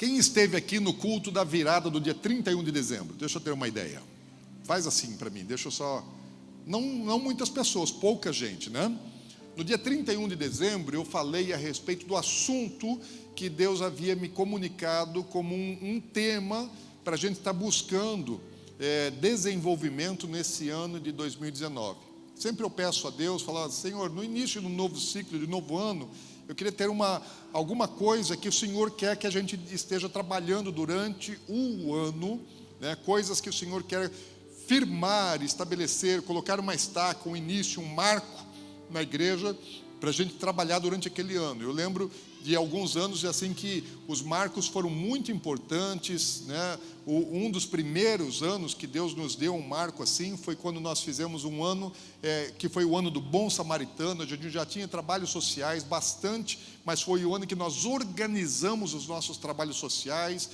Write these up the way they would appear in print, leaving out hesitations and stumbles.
Quem esteve aqui no culto da virada do dia 31 de dezembro? Deixa eu ter uma ideia. Faz assim para mim, deixa eu só... Não muitas pessoas, pouca gente, né? No dia 31 de dezembro, eu falei a respeito do assunto que Deus havia me comunicado como um tema para a gente estar buscando desenvolvimento nesse ano de 2019. Sempre eu peço a Deus, falar, Senhor, no início de um novo ciclo, de um novo ano, eu queria ter alguma coisa que o Senhor quer que a gente esteja trabalhando durante o ano, né? Coisas que o Senhor quer firmar, estabelecer, colocar uma estaca, um início, um marco na igreja, para a gente trabalhar durante aquele ano. Eu lembro de alguns anos assim que os marcos foram muito importantes, né? Um dos primeiros anos que Deus nos deu um marco assim foi quando nós fizemos um ano que foi o ano do Bom Samaritano. A gente já tinha trabalhos sociais bastante, mas foi o ano que nós organizamos os nossos trabalhos sociais,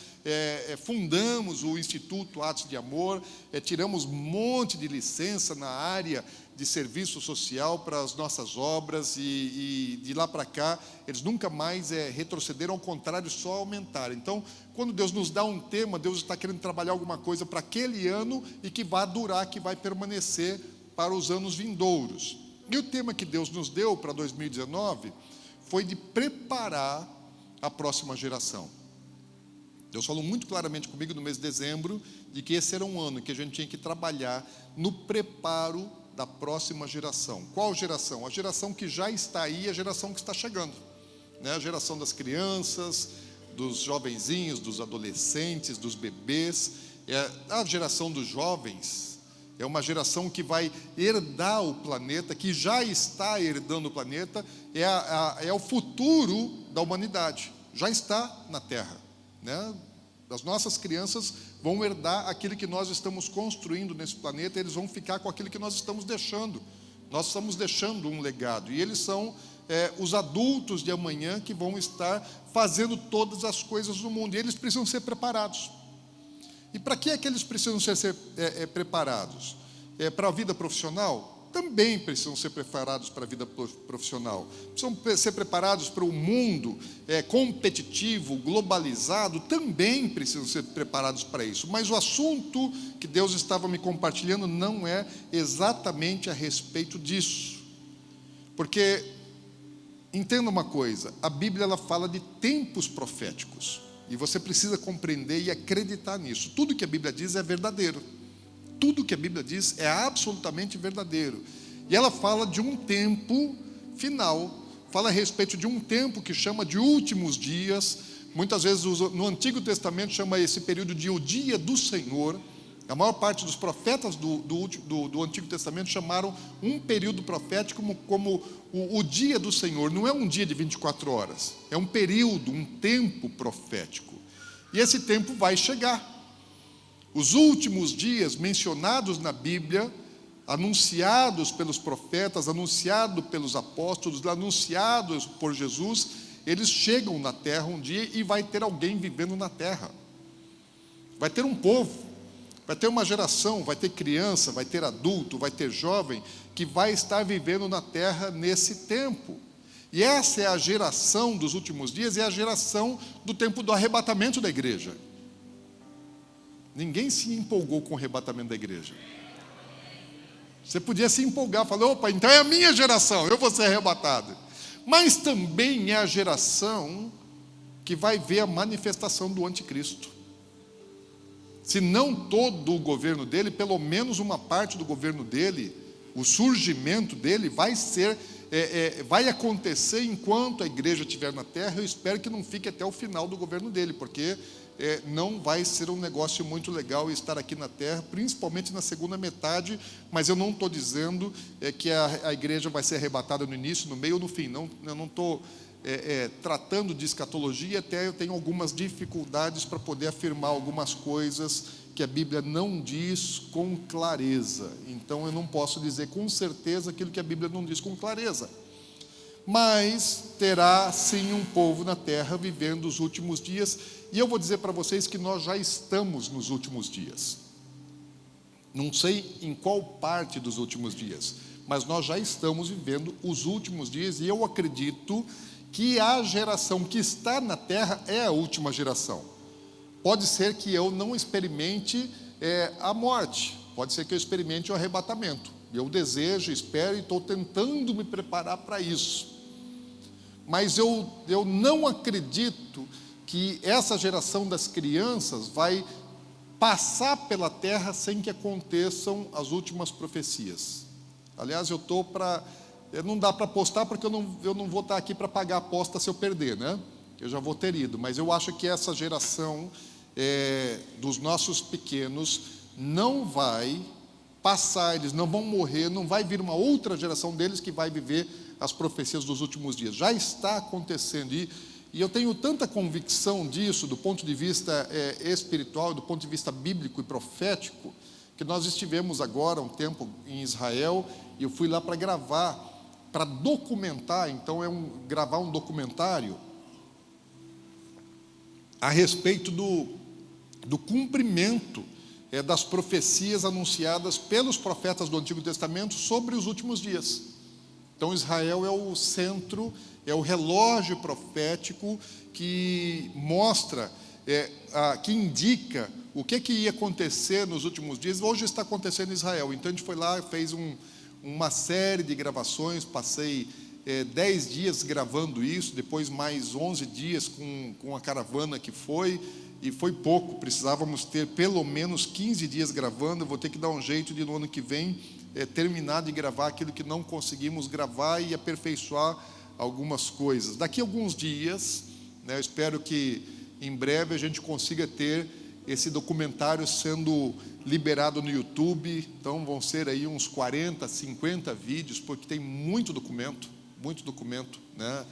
fundamos o Instituto Atos de Amor, tiramos um monte de licença na área de serviço social para as nossas obras, e de lá para cá eles nunca mais retrocederam, ao contrário, só aumentaram. Então, quando Deus nos dá um tema, Deus está querendo trabalhar alguma coisa para aquele ano e que vai durar, que vai permanecer para os anos vindouros. E o tema que Deus nos deu para 2019 foi de preparar a próxima geração. Deus falou muito claramente comigo no mês de dezembro de que esse era um ano que a gente tinha que trabalhar no preparo da próxima geração. Qual geração? A geração que já está aí, a geração que está chegando, né? A geração das crianças, dos jovenzinhos, dos adolescentes, dos bebês. A geração dos jovens é uma geração que vai herdar o planeta, que já está herdando o planeta, é o futuro da humanidade, já está na Terra, né? As nossas crianças vão herdar aquilo que nós estamos construindo nesse planeta, eles vão ficar com aquilo que nós estamos deixando. Nós estamos deixando um legado, e eles são os adultos de amanhã que vão estar fazendo todas as coisas no mundo, e eles precisam ser preparados. E para que é que eles precisam ser preparados? Para a vida profissional? Também precisam ser preparados para a vida profissional. Precisam ser preparados para o mundo competitivo, globalizado. Também precisam ser preparados para isso. Mas o assunto que Deus estava me compartilhando não é exatamente a respeito disso. Porque, entenda uma coisa, a Bíblia ela fala de tempos proféticos. E você precisa compreender e acreditar nisso. Tudo que a Bíblia diz é verdadeiro. Tudo que a Bíblia diz é absolutamente verdadeiro. E ela fala de um tempo final, fala a respeito de um tempo que chama de últimos dias. Muitas vezes no Antigo Testamento chama esse período de o dia do Senhor. A maior parte dos profetas do Antigo Testamento chamaram um período profético como o dia do Senhor. Não é um dia de 24 horas, é um período, um tempo profético. E esse tempo vai chegar. Os últimos dias mencionados na Bíblia, anunciados pelos profetas, anunciados pelos apóstolos, anunciados por Jesus, eles chegam na terra um dia e vai ter alguém vivendo na terra. Vai ter um povo, vai ter uma geração, vai ter criança, vai ter adulto, vai ter jovem, que vai estar vivendo na terra nesse tempo. E essa é a geração dos últimos dias, é a geração do tempo do arrebatamento da igreja. Ninguém se empolgou com o arrebatamento da igreja. Você podia se empolgar, falar, opa, então é a minha geração, eu vou ser arrebatado. Mas também é a geração que vai ver a manifestação do anticristo. Se não todo o governo dele, pelo menos uma parte do governo dele, o surgimento dele vai acontecer enquanto a igreja estiver na terra. Eu espero que não fique até o final do governo dele, porque não vai ser um negócio muito legal estar aqui na terra, principalmente na segunda metade. Mas eu não estou dizendo que a igreja vai ser arrebatada no início, no meio ou no fim. Eu não estou tratando de escatologia, até eu tenho algumas dificuldades para poder afirmar algumas coisas que a Bíblia não diz com clareza. Então eu não posso dizer com certeza aquilo que a Bíblia não diz com clareza. Mas terá sim um povo na terra vivendo os últimos dias, e eu vou dizer para vocês que nós já estamos nos últimos dias. Não sei em qual parte dos últimos dias, mas nós já estamos vivendo os últimos dias, e eu acredito que a geração que está na terra é a última geração. pode ser que eu não experimente a morte, pode ser que eu experimente o arrebatamento. Eu desejo, espero e estou tentando me preparar para isso. Mas eu não acredito que essa geração das crianças vai passar pela terra sem que aconteçam as últimas profecias. Aliás, não dá para apostar porque eu não vou estar aqui para pagar a aposta se eu perder, né? Eu já vou ter ido, mas eu acho que essa geração dos nossos pequenos não vai passar, eles não vão morrer, não vai vir uma outra geração deles que vai viver as profecias dos últimos dias. Já está acontecendo, e eu tenho tanta convicção disso, do ponto de vista espiritual, do ponto de vista bíblico e profético, que nós estivemos agora um tempo em Israel, e eu fui lá para gravar, para documentar, então gravar um documentário a respeito do cumprimento das profecias anunciadas pelos profetas do Antigo Testamento sobre os últimos dias. Então Israel é o centro, é o relógio profético que mostra, que indica o que ia acontecer nos últimos dias. Hoje está acontecendo em Israel. Então a gente foi lá, fez uma série de gravações, passei 10 dias gravando isso, depois mais 11 dias com a caravana que foi, e foi pouco, precisávamos ter pelo menos 15 dias gravando. Eu vou ter que dar um jeito de no ano que vem terminar de gravar aquilo que não conseguimos gravar e aperfeiçoar algumas coisas. Daqui a alguns dias, né, eu espero que em breve a gente consiga ter esse documentário sendo liberado no YouTube. Então vão ser aí uns 40, 50 vídeos, porque tem muito documento, né,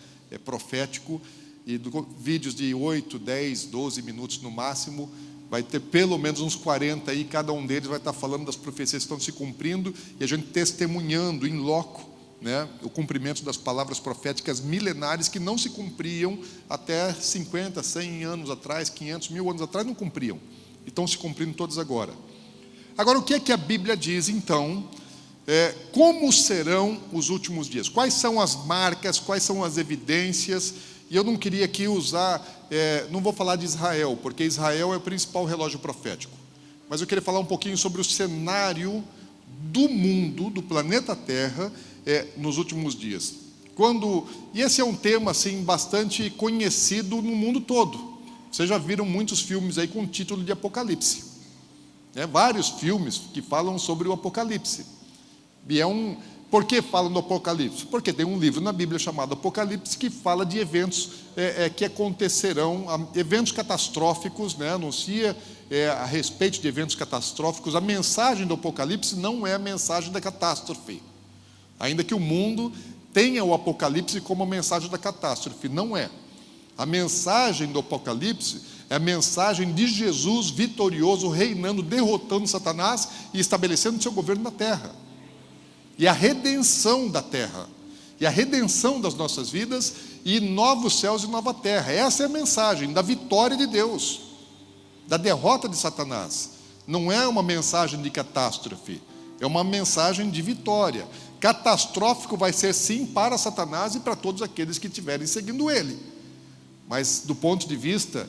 profético, e vídeos de 8, 10, 12 minutos no máximo. Vai ter pelo menos uns 40 aí, cada um deles vai estar falando das profecias que estão se cumprindo, e a gente testemunhando em loco, né, o cumprimento das palavras proféticas milenares que não se cumpriam até 50, 100 anos atrás, 500, 1000 anos atrás, não cumpriam, e estão se cumprindo todos agora. Agora, o que é que a Bíblia diz, então? Como serão os últimos dias? Quais são as marcas, quais são as evidências? E eu não queria aqui usar, não vou falar de Israel, porque Israel é o principal relógio profético, mas eu queria falar um pouquinho sobre o cenário do mundo, do planeta Terra, nos últimos dias. E esse é um tema assim, bastante conhecido no mundo todo. Vocês já viram muitos filmes aí com o título de Apocalipse, vários filmes que falam sobre o Apocalipse. E por que falam do Apocalipse? Porque tem um livro na Bíblia chamado Apocalipse que fala de eventos que acontecerão, eventos catastróficos, né? Anuncia a respeito de eventos catastróficos. A mensagem do Apocalipse não é a mensagem da catástrofe, ainda que o mundo tenha o Apocalipse como a mensagem da catástrofe, não é. A mensagem do Apocalipse é a mensagem de Jesus vitorioso, reinando, derrotando Satanás e estabelecendo seu governo na terra. E a redenção da terra, e a redenção das nossas vidas, e novos céus e nova terra. Essa é a mensagem da vitória de Deus, da derrota de Satanás. Não é uma mensagem de catástrofe, é uma mensagem de vitória. Catastrófico vai ser sim para Satanás e para todos aqueles que estiverem seguindo ele. Mas do ponto de vista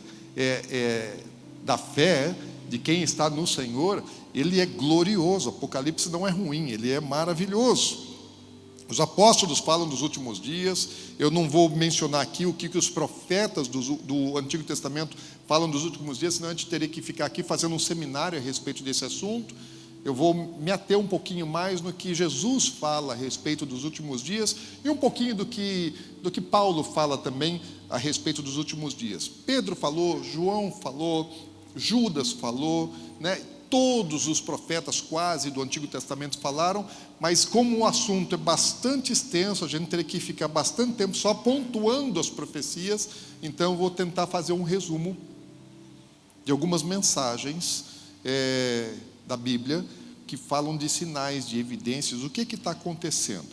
da fé, de quem está no Senhor, ele é glorioso. Apocalipse não é ruim, ele é maravilhoso. Os apóstolos falam dos últimos dias. Eu não vou mencionar aqui o que os profetas do Antigo Testamento falam dos últimos dias, senão a gente teria que ficar aqui fazendo um seminário a respeito desse assunto. Eu vou me ater um pouquinho mais no que Jesus fala a respeito dos últimos dias, e um pouquinho do que Paulo fala também a respeito dos últimos dias. Pedro falou, João falou, Judas falou, né? Todos os profetas quase do Antigo Testamento falaram, mas como o assunto é bastante extenso, a gente teria que ficar bastante tempo só pontuando as profecias. Então eu vou tentar fazer um resumo de algumas mensagens da Bíblia que falam de sinais, de evidências, o que está acontecendo.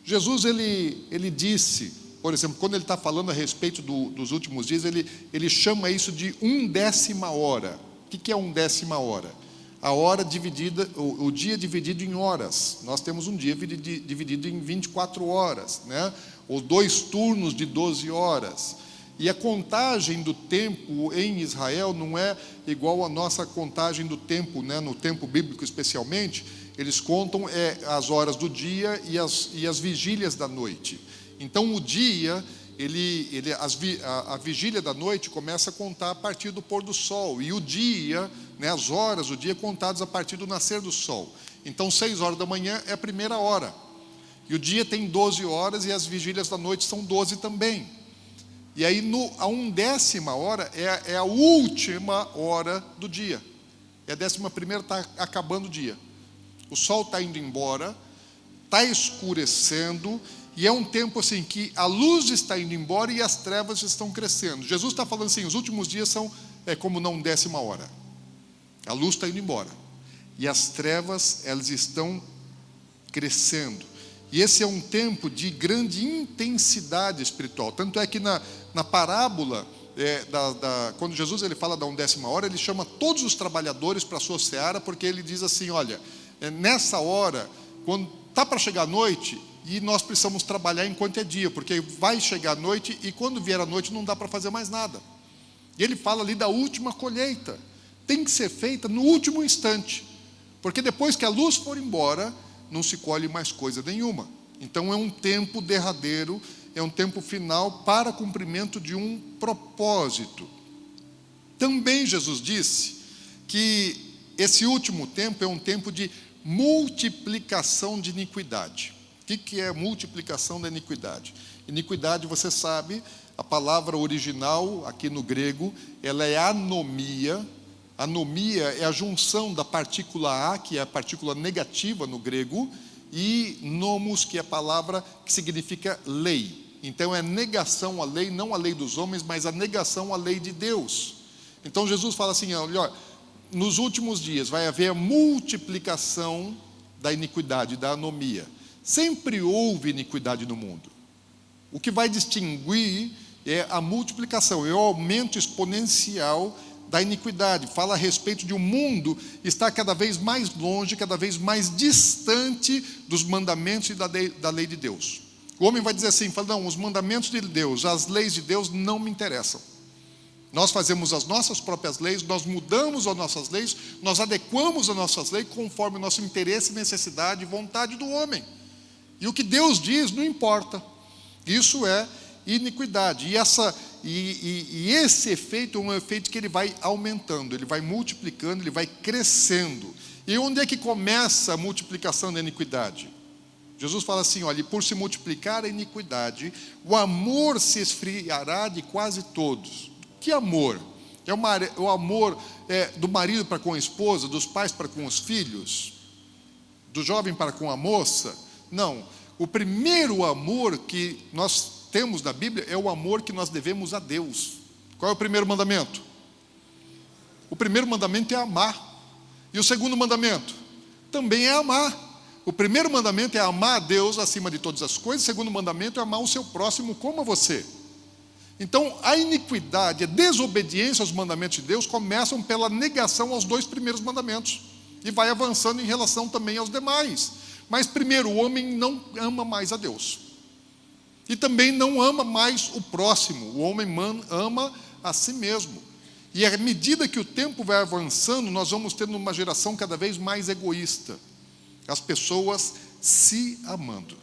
Jesus, ele disse, por exemplo, quando ele está falando a respeito dos últimos dias, ele chama isso de 1/10 hora. O que é 1/10 hora? A hora dividida, o dia dividido em horas. Nós temos um dia dividido em 24 horas, né? Ou 2 turnos de 12 horas. E a contagem do tempo em Israel não é igual à nossa contagem do tempo, né? No tempo bíblico especialmente, eles contam as horas do dia e as vigílias da noite. Então o dia, a vigília da noite começa a contar a partir do pôr do sol, e o dia, né, as horas do dia contadas a partir do nascer do sol. Então 6 horas da manhã é a primeira hora, e o dia tem 12 horas, e as vigílias da noite são 12 também. E aí a 1/10 hora é a última hora do dia, e a 11ª está acabando o dia. O sol está indo embora, está escurecendo, e é um tempo assim que a luz está indo embora e as trevas estão crescendo. Jesus está falando assim, os últimos dias são como na 1/10 hora. A luz está indo embora, e as trevas, elas estão crescendo. E esse é um tempo de grande intensidade espiritual. Tanto é que na parábola, quando Jesus ele fala da 1/10 hora, ele chama todos os trabalhadores para a sua seara, porque ele diz assim, olha, nessa hora, quando está para chegar a noite, e nós precisamos trabalhar enquanto é dia, porque vai chegar a noite, e quando vier a noite não dá para fazer mais nada. E ele fala ali da última colheita, tem que ser feita no último instante, porque depois que a luz for embora, não se colhe mais coisa nenhuma. Então é um tempo derradeiro, é um tempo final para cumprimento de um propósito. Também Jesus disse que esse último tempo é um tempo de multiplicação de iniquidade. O que é multiplicação da iniquidade? Iniquidade, você sabe, a palavra original aqui no grego, ela é anomia. Anomia é a junção da partícula a, que é a partícula negativa no grego, e nomos, que é a palavra que significa lei. Então é negação à lei, não a lei dos homens, mas a negação à lei de Deus. Então Jesus fala assim, olha, nos últimos dias vai haver a multiplicação da iniquidade, da anomia. Sempre houve iniquidade no mundo. O que vai distinguir é a multiplicação, é o aumento exponencial da iniquidade. Fala a respeito de um mundo que está cada vez mais longe, cada vez mais distante dos mandamentos e da lei de Deus. O homem vai dizer assim, fala, não, os mandamentos de Deus, as leis de Deus não me interessam. Nós fazemos as nossas próprias leis, nós mudamos as nossas leis, nós adequamos as nossas leis conforme o nosso interesse, necessidade e vontade do homem. E o que Deus diz não importa. Isso é iniquidade. E esse efeito é um efeito que ele vai aumentando, ele vai multiplicando, ele vai crescendo. E onde é que começa a multiplicação da iniquidade? Jesus fala assim, olha, por se multiplicar a iniquidade, o amor se esfriará de quase todos. Que amor? É o amor do marido para com a esposa, dos pais para com os filhos, do jovem para com a moça? Não. O primeiro amor que nós temos na Bíblia é o amor que nós devemos a Deus. Qual é o primeiro mandamento? O primeiro mandamento é amar. E o segundo mandamento? Também é amar. O primeiro mandamento é amar a Deus acima de todas as coisas. O segundo mandamento é amar o seu próximo como a você. Então, a iniquidade, a desobediência aos mandamentos de Deus começam pela negação aos 2 primeiros mandamentos. E vai avançando em relação também aos demais. Mas primeiro, o homem não ama mais a Deus. E também não ama mais o próximo. O homem ama a si mesmo. E à medida que o tempo vai avançando, nós vamos tendo uma geração cada vez mais egoísta. As pessoas se amando.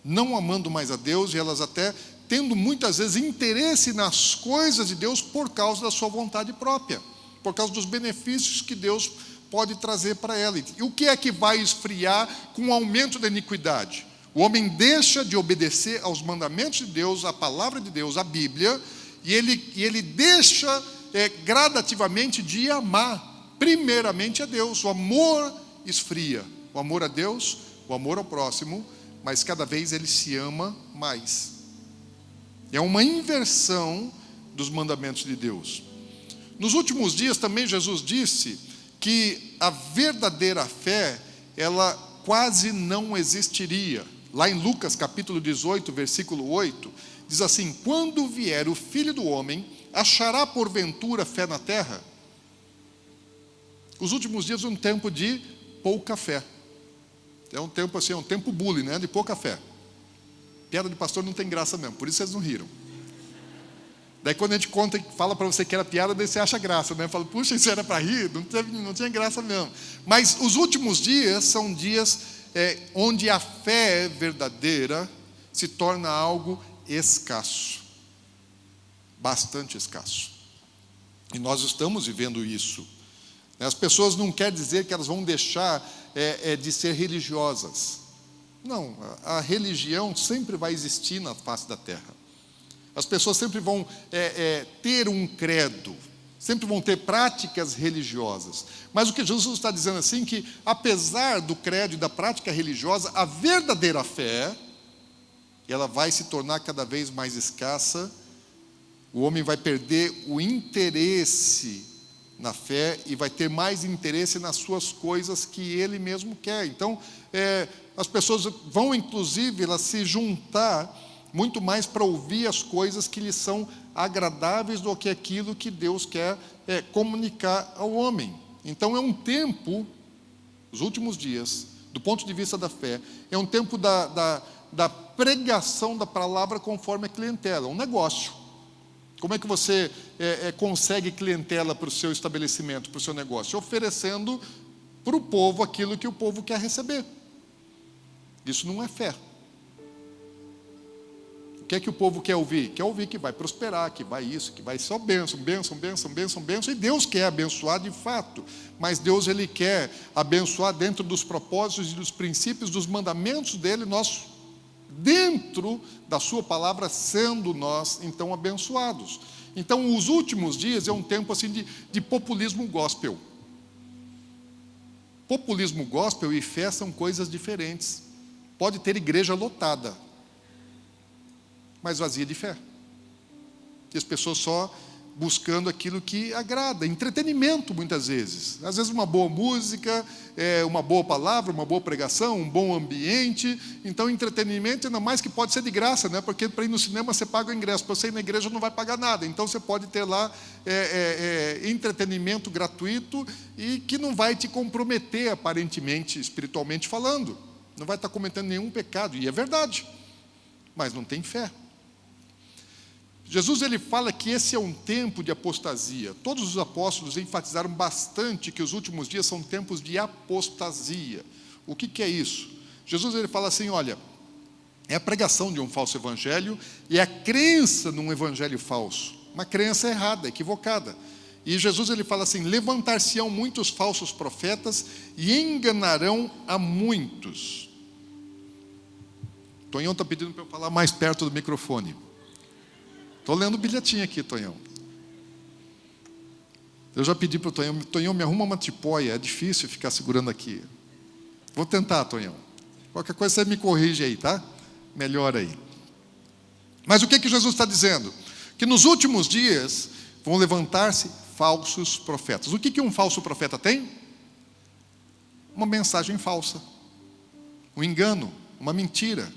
Não amando mais a Deus, e elas até tendo muitas vezes interesse nas coisas de Deus por causa da sua vontade própria. Por causa dos benefícios que Deus pode trazer para ela. E o que é que vai esfriar com o aumento da iniquidade? O homem deixa de obedecer aos mandamentos de Deus, à palavra de Deus, à Bíblia, e ele deixa gradativamente de amar primeiramente a Deus. O amor esfria, o amor a Deus, o amor ao próximo, mas cada vez ele se ama mais. É uma inversão dos mandamentos de Deus. Nos últimos dias também Jesus disse que a verdadeira fé, ela quase não existiria. Lá em Lucas capítulo 18, versículo 8, diz assim, quando vier o Filho do Homem, achará porventura fé na terra? Os últimos dias é um tempo de pouca fé. É um tempo assim, é um tempo bullying, né? De pouca fé. Piada de pastor não tem graça mesmo, por isso vocês não riram. Daí quando a gente conta, fala para você que era piada, daí você acha graça, né? Fala, puxa, isso era para rir? Não tinha graça mesmo. Mas os últimos dias são dias onde a fé verdadeira se torna algo escasso. Bastante escasso. E nós estamos vivendo isso. As pessoas não querem dizer que elas vão deixar de ser religiosas. Não, a religião sempre vai existir na face da terra. As pessoas sempre vão ter um credo, sempre vão ter práticas religiosas. Mas o que Jesus está dizendo assim, que apesar do credo e da prática religiosa, a verdadeira fé, ela vai se tornar cada vez mais escassa. O homem vai perder o interesse na fé e vai ter mais interesse nas suas coisas que ele mesmo quer. Então, as pessoas vão, inclusive, elas se juntar muito mais para ouvir as coisas que lhes são agradáveis do que aquilo que Deus quer comunicar ao homem. Então é um tempo, os últimos dias, do ponto de vista da fé, é um tempo da pregação da palavra conforme a clientela, um negócio. Como é que você consegue clientela para o seu estabelecimento, para o seu negócio? Oferecendo para o povo aquilo que o povo quer receber. Isso não é fé. O que é que o povo quer ouvir? Quer ouvir que vai prosperar, que vai isso, que vai só bênção, bênção, bênção, bênção, bênção. E Deus quer abençoar de fato. Mas Deus, Ele quer abençoar dentro dos propósitos e dos princípios, dos mandamentos dEle, nós, dentro da sua palavra, sendo nós, então, abençoados. Então, os últimos dias é um tempo assim de populismo gospel. Populismo gospel e fé são coisas diferentes. Pode ter igreja lotada, mas vazia de fé. E as pessoas só buscando aquilo que agrada, entretenimento muitas vezes. Às vezes uma boa música, uma boa palavra, uma boa pregação, um bom ambiente. Então entretenimento, ainda mais que pode ser de graça, né? Porque para ir no cinema você paga o ingresso, para você ir na igreja não vai pagar nada. Então você pode ter lá entretenimento gratuito e que não vai te comprometer aparentemente, espiritualmente falando. Não vai estar cometendo nenhum pecado, e é verdade, mas não tem fé. Jesus, ele fala que esse é um tempo de apostasia. Todos os apóstolos enfatizaram bastante que os últimos dias são tempos de apostasia. O que é isso? Jesus, ele fala assim, olha, é a pregação de um falso evangelho e a crença num evangelho falso. Uma crença errada, equivocada. E Jesus, ele fala assim, levantar-se-ão muitos falsos profetas e enganarão a muitos. Tonhão está pedindo para eu falar mais perto do microfone. Estou lendo o bilhetinho aqui, Tonhão. Eu já pedi para o Tonhão, Tonhão, me arruma uma tipóia, é difícil ficar segurando aqui. Vou tentar, Tonhão. Qualquer coisa você me corrige aí, tá? Melhor aí. Mas o que Jesus está dizendo? Que nos últimos dias vão levantar-se falsos profetas. O que um falso profeta tem? Uma mensagem falsa. Um engano, uma mentira.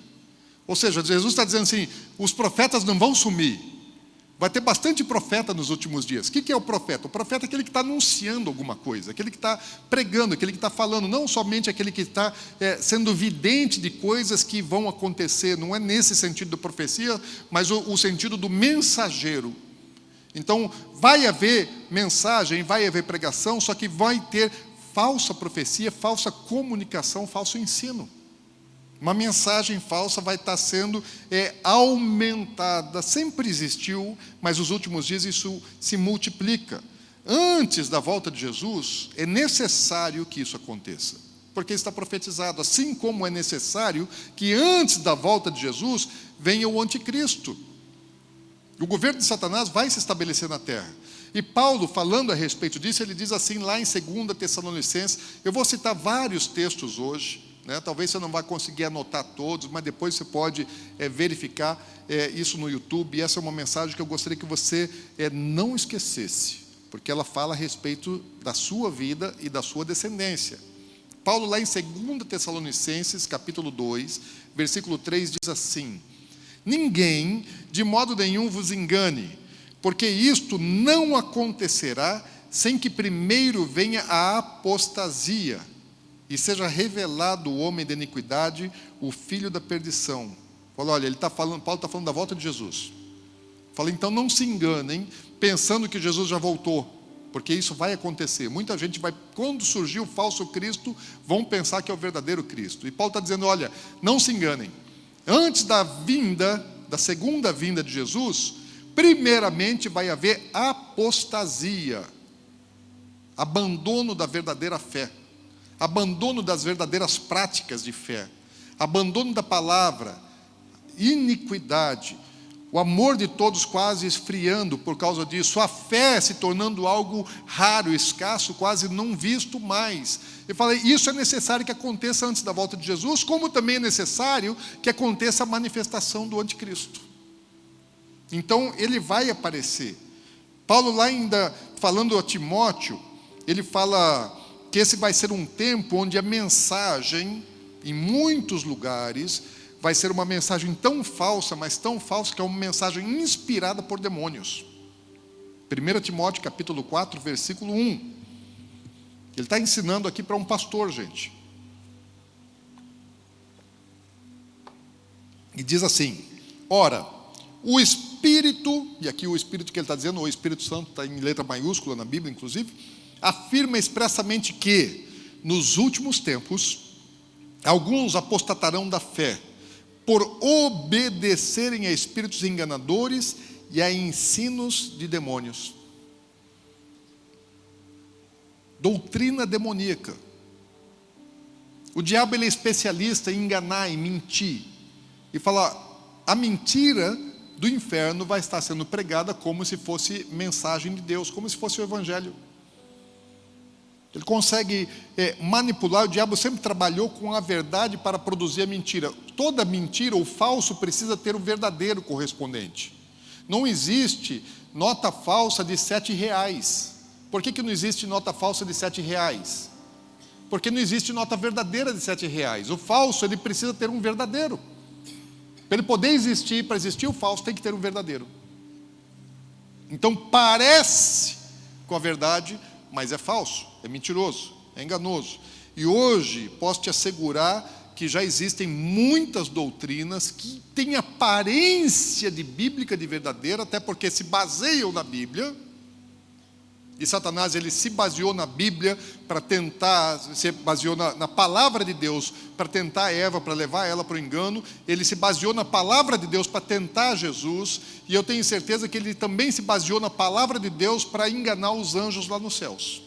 Ou seja, Jesus está dizendo assim, os profetas não vão sumir. Vai ter bastante profeta nos últimos dias. O que é o profeta? O profeta é aquele que está anunciando alguma coisa, aquele que está pregando, aquele que está falando, não somente aquele que está sendo vidente de coisas que vão acontecer, não é nesse sentido da profecia, mas o sentido do mensageiro. Então, vai haver mensagem, vai haver pregação, só que vai ter falsa profecia, falsa comunicação, falso ensino. Uma mensagem falsa vai estar sendo aumentada. Sempre existiu, mas nos últimos dias isso se multiplica. Antes da volta de Jesus, é necessário que isso aconteça, porque está profetizado. Assim como é necessário que antes da volta de Jesus venha o anticristo. O governo de Satanás vai se estabelecer na terra. E Paulo, falando a respeito disso, ele diz assim lá em 2 Tessalonicenses, eu vou citar vários textos hoje, né? Talvez você não vá conseguir anotar todos, mas depois você pode verificar isso no YouTube. E essa é uma mensagem que eu gostaria que você não esquecesse, porque ela fala a respeito da sua vida e da sua descendência. Paulo, lá em 2 Tessalonicenses, capítulo 2, versículo 3, diz assim: ninguém, de modo nenhum, vos engane, porque isto não acontecerá sem que primeiro venha a apostasia, e seja revelado o homem da iniquidade, o filho da perdição. Olha, Paulo está falando da volta de Jesus. Falei, então não se enganem pensando que Jesus já voltou, porque isso vai acontecer. Muita gente vai, quando surgir o falso Cristo, vão pensar que é o verdadeiro Cristo. E Paulo está dizendo, olha, não se enganem. Antes da segunda vinda de Jesus, primeiramente vai haver apostasia, abandono da verdadeira fé, abandono das verdadeiras práticas de fé, abandono da palavra, iniquidade, o amor de todos quase esfriando por causa disso, a fé se tornando algo raro, escasso, quase não visto mais. Eu falei, isso é necessário que aconteça antes da volta de Jesus, como também é necessário que aconteça a manifestação do anticristo. Então, ele vai aparecer. Paulo lá ainda, falando a Timóteo, ele fala que esse vai ser um tempo onde a mensagem, em muitos lugares, vai ser uma mensagem tão falsa, mas tão falsa, que é uma mensagem inspirada por demônios. 1 Timóteo capítulo 4, versículo 1. Ele está ensinando aqui para um pastor, gente. E diz assim, ora, o Espírito, e aqui o Espírito que ele está dizendo, o Espírito Santo está em letra maiúscula na Bíblia, inclusive, afirma expressamente que, nos últimos tempos, alguns apostatarão da fé, por obedecerem a espíritos enganadores e a ensinos de demônios. Doutrina demoníaca. O diabo ele é especialista em enganar, em mentir. E falar, a mentira do inferno vai estar sendo pregada como se fosse mensagem de Deus, como se fosse o Evangelho. Ele consegue manipular, o diabo sempre trabalhou com a verdade para produzir a mentira. Toda mentira, o falso, precisa ter o verdadeiro correspondente. Não existe nota falsa de R$7. Por que não existe nota falsa de R$7? Porque não existe nota verdadeira de R$7. O falso, ele precisa ter um verdadeiro. Para ele poder existir, para existir o falso, tem que ter um verdadeiro. Então parece com a verdade, mas é falso, é mentiroso, é enganoso. E hoje posso te assegurar que já existem muitas doutrinas que têm aparência de bíblica, de verdadeira, até porque se baseiam na Bíblia. E Satanás ele se baseou na Bíblia para tentar, se baseou na palavra de Deus para tentar Eva, para levar ela para o engano. Ele se baseou na palavra de Deus para tentar Jesus. E eu tenho certeza que ele também se baseou na palavra de Deus para enganar os anjos lá nos céus.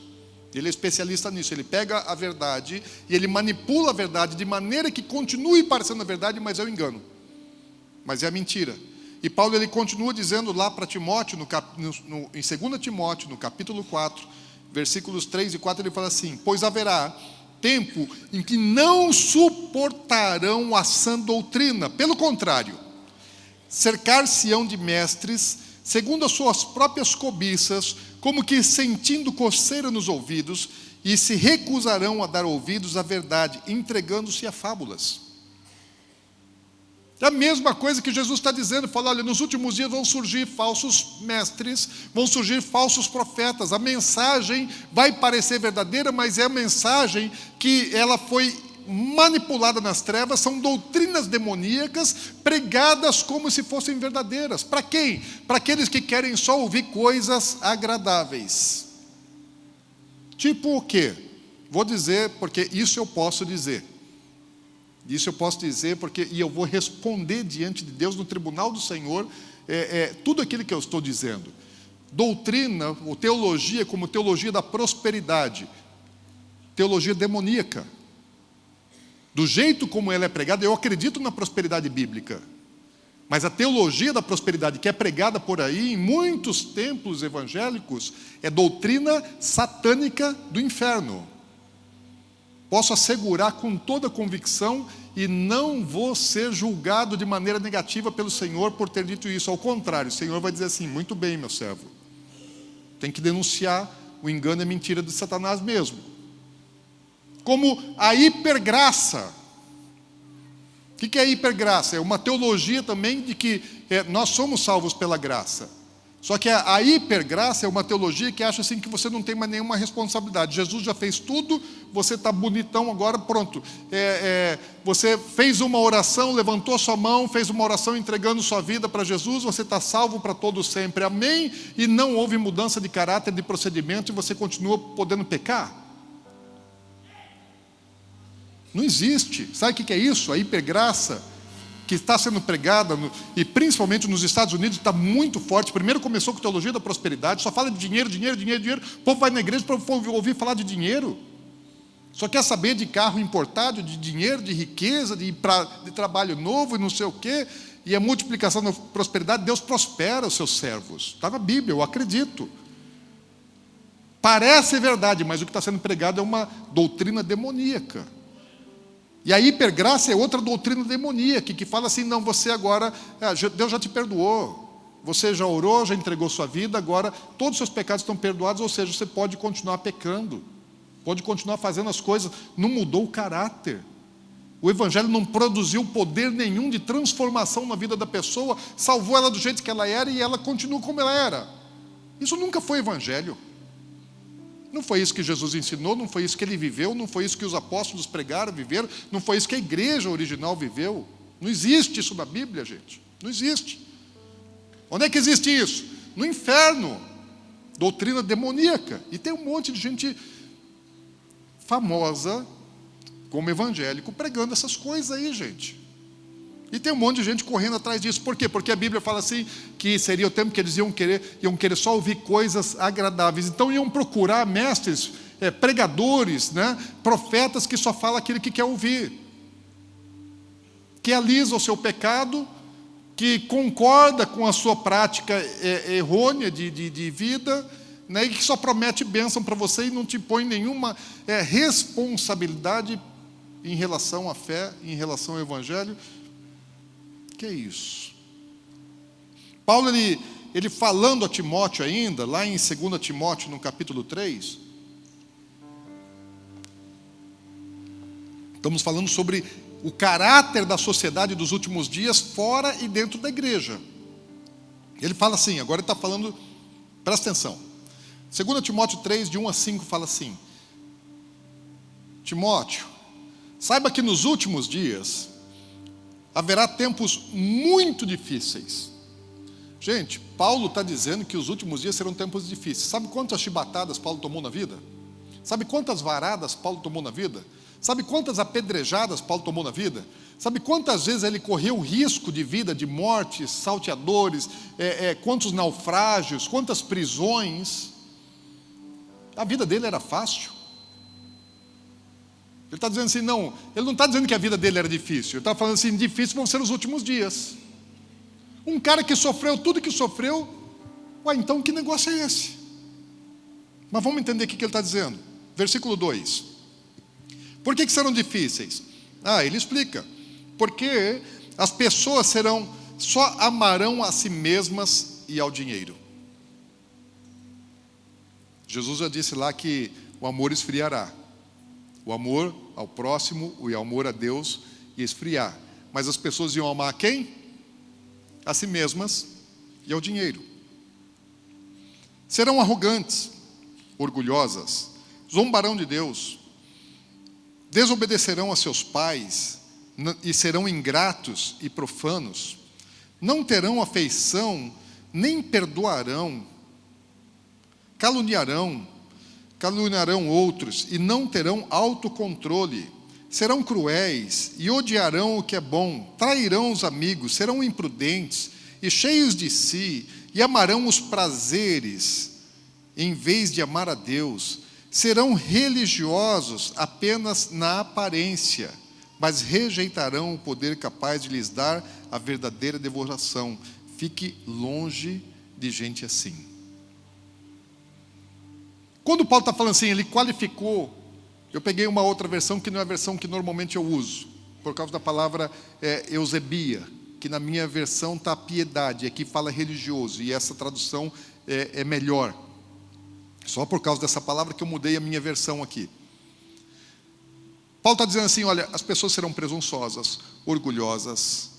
Ele é especialista nisso. Ele pega a verdade e ele manipula a verdade de maneira que continue parecendo a verdade, mas é o engano. Mas é a mentira. E Paulo ele continua dizendo lá para Timóteo, em 2 Timóteo, no capítulo 4, versículos 3 e 4, ele fala assim, pois haverá tempo em que não suportarão a sã doutrina, pelo contrário, cercar-se-ão de mestres, segundo as suas próprias cobiças, como que sentindo coceira nos ouvidos, e se recusarão a dar ouvidos à verdade, entregando-se a fábulas. É a mesma coisa que Jesus está dizendo, fala, olha, nos últimos dias vão surgir falsos mestres, vão surgir falsos profetas, a mensagem vai parecer verdadeira, mas é a mensagem que ela foi manipulada nas trevas, são doutrinas demoníacas, pregadas como se fossem verdadeiras. Para quem? Para aqueles que querem só ouvir coisas agradáveis. Tipo o quê? Vou dizer, porque isso eu posso dizer. Isso eu posso dizer porque, e eu vou responder diante de Deus no tribunal do Senhor, tudo aquilo que eu estou dizendo. Doutrina, ou teologia como teologia da prosperidade, teologia demoníaca. Do jeito como ela é pregada, eu acredito na prosperidade bíblica. Mas a teologia da prosperidade que é pregada por aí, em muitos templos evangélicos, é doutrina satânica do inferno. Posso assegurar com toda convicção e não vou ser julgado de maneira negativa pelo Senhor por ter dito isso. Ao contrário, o Senhor vai dizer assim, muito bem, meu servo. Tem que denunciar o engano e a mentira de Satanás mesmo. Como a hipergraça. O que é a hipergraça? É uma teologia também de que nós somos salvos pela graça. Só que a hipergraça é uma teologia que acha assim que você não tem mais nenhuma responsabilidade. Jesus já fez tudo, você está bonitão agora, pronto. Você fez uma oração, levantou sua mão, fez uma oração entregando sua vida para Jesus, você está salvo para todo sempre, amém? E não houve mudança de caráter, de procedimento, e você continua podendo pecar? Não existe. Sabe o que é isso? A hipergraça que está sendo pregada, e principalmente nos Estados Unidos, está muito forte. Primeiro começou com teologia da prosperidade, só fala de dinheiro, dinheiro, dinheiro, dinheiro. O povo vai na igreja para ouvir falar de dinheiro. Só quer saber de carro importado, de dinheiro, de riqueza, de trabalho novo e não sei o quê. E a multiplicação da prosperidade, Deus prospera os seus servos. Está na Bíblia, eu acredito. Parece verdade, mas o que está sendo pregado é uma doutrina demoníaca. E a hipergraça é outra doutrina demoníaca, que fala assim, não, você agora, Deus já te perdoou, você já orou, já entregou sua vida, agora todos os seus pecados estão perdoados, ou seja, você pode continuar pecando, pode continuar fazendo as coisas, não mudou o caráter. O Evangelho não produziu poder nenhum de transformação na vida da pessoa, salvou ela do jeito que ela era e ela continua como ela era. Isso nunca foi Evangelho. Não foi isso que Jesus ensinou, não foi isso que ele viveu, não foi isso que os apóstolos pregaram, viveram, não foi isso que a igreja original viveu. Não existe isso na Bíblia, gente. Não existe. Onde é que existe isso? No inferno. Doutrina demoníaca. E tem um monte de gente famosa, como evangélico, pregando essas coisas aí, gente. E tem um monte de gente correndo atrás disso. Por quê? Porque a Bíblia fala assim, que seria o tempo que eles iam querer só ouvir coisas agradáveis. Então iam procurar mestres, pregadores, né, profetas que só falam aquilo que quer ouvir. Que alisa o seu pecado, que concorda com a sua prática errônea de vida, né, e que só promete bênção para você e não te põe nenhuma responsabilidade em relação à fé, em relação ao Evangelho. Que é isso? Paulo, ele falando a Timóteo ainda, lá em 2 Timóteo, no capítulo 3, estamos falando sobre o caráter da sociedade dos últimos dias, fora e dentro da igreja. Ele fala assim, agora ele está falando, presta atenção, 2 Timóteo 3, de 1 a 5, fala assim, Timóteo, saiba que nos últimos dias haverá tempos muito difíceis. Gente, Paulo está dizendo que os últimos dias serão tempos difíceis. Sabe quantas chibatadas Paulo tomou na vida? Sabe quantas varadas Paulo tomou na vida? Sabe quantas apedrejadas Paulo tomou na vida? Sabe quantas vezes ele correu risco de vida, de morte, salteadores, quantos naufrágios, quantas prisões? A vida dele era fácil. Ele está dizendo assim, não, ele não está dizendo que a vida dele era difícil, ele está falando assim, difícil vão ser os últimos dias. Um cara que sofreu tudo que sofreu, então que negócio é esse? Mas vamos entender o que ele está dizendo. Versículo 2. Por que serão difíceis? Ele explica, porque as pessoas só amarão a si mesmas e ao dinheiro. Jesus já disse lá que o amor esfriará. O amor ao próximo e o amor a Deus ia esfriar. Mas as pessoas iam amar quem? A si mesmas e ao dinheiro. Serão arrogantes, orgulhosas, zombarão de Deus, desobedecerão a seus pais e serão ingratos e profanos, não terão afeição, nem perdoarão, caluniarão outros e não terão autocontrole, serão cruéis e odiarão o que é bom, trairão os amigos, serão imprudentes e cheios de si e amarão os prazeres em vez de amar a Deus, serão religiosos apenas na aparência, mas rejeitarão o poder capaz de lhes dar a verdadeira devoração. Fique longe de gente assim. Quando Paulo está falando assim, ele qualificou, eu peguei uma outra versão que não é a versão que normalmente eu uso, por causa da palavra eusebia, que na minha versão está piedade, aqui fala religioso, e essa tradução é melhor. Só por causa dessa palavra que eu mudei a minha versão aqui. Paulo está dizendo assim, olha, as pessoas serão presunçosas, orgulhosas,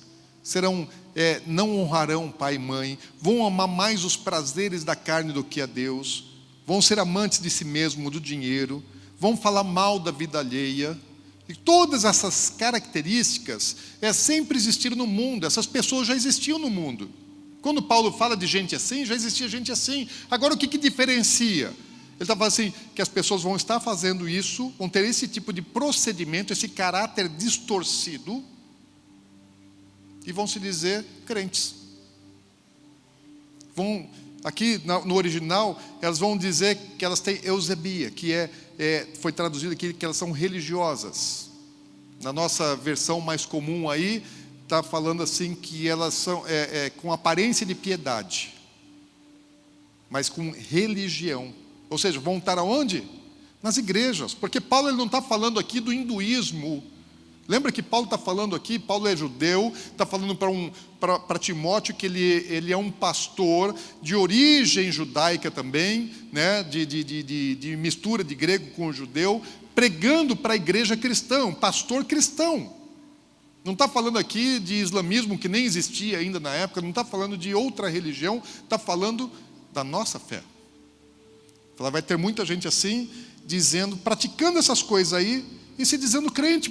não honrarão pai e mãe, vão amar mais os prazeres da carne do que a Deus, vão ser amantes de si mesmo, do dinheiro, vão falar mal da vida alheia. E todas essas características sempre existiram no mundo, essas pessoas já existiam no mundo. Quando Paulo fala de gente assim, já existia gente assim. Agora o que diferencia? Ele está falando assim, que as pessoas vão estar fazendo isso, vão ter esse tipo de procedimento, esse caráter distorcido, e vão se dizer crentes. Aqui no original, elas vão dizer que elas têm eusebia, que foi traduzido aqui que elas são religiosas. Na nossa versão mais comum aí, está falando assim que elas são com aparência de piedade, mas com religião. Ou seja, vão estar aonde? Nas igrejas. Porque Paulo ele não está falando aqui do hinduísmo. Lembra que Paulo está falando aqui, Paulo é judeu, está falando para Timóteo que ele é um pastor de origem judaica também, né, de mistura de grego com judeu, pregando para a igreja cristã, um pastor cristão. Não está falando aqui de islamismo que nem existia ainda na época, não está falando de outra religião, está falando da nossa fé. Vai ter muita gente assim, praticando essas coisas aí, e se dizendo crente,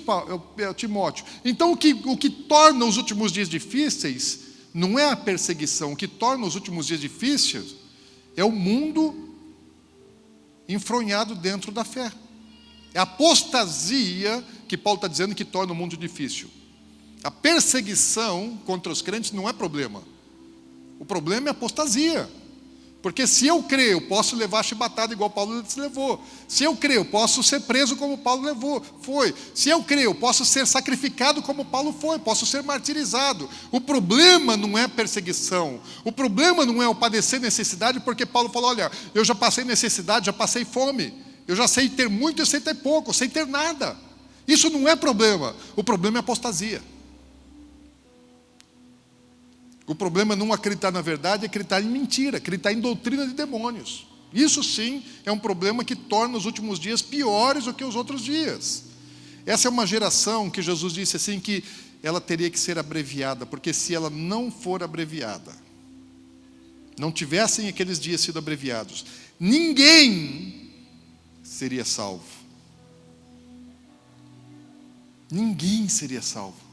Timóteo. Então o que torna os últimos dias difíceis, não é a perseguição, o que torna os últimos dias difíceis, é o mundo enfronhado dentro da fé. É a apostasia que Paulo está dizendo que torna o mundo difícil. A perseguição contra os crentes não é problema. O problema é a apostasia. Porque se eu creio, eu posso levar chibatada igual Paulo se levou. Se eu creio, eu posso ser preso como Paulo foi. Se eu creio, eu posso ser sacrificado como Paulo foi, posso ser martirizado. O problema não é a perseguição. O problema não é o padecer necessidade, porque Paulo falou, olha, eu já passei necessidade, já passei fome. Eu já sei ter muito, eu sei ter pouco, eu sei ter nada. Isso não é problema. O problema é a apostasia. O problema é não acreditar na verdade, é acreditar em mentira, acreditar em doutrina de demônios. Isso sim é um problema que torna os últimos dias piores do que os outros dias. Essa é uma geração que Jesus disse assim que ela teria que ser abreviada, porque se ela não for abreviada, não tivessem aqueles dias sido abreviados, ninguém seria salvo. Ninguém seria salvo.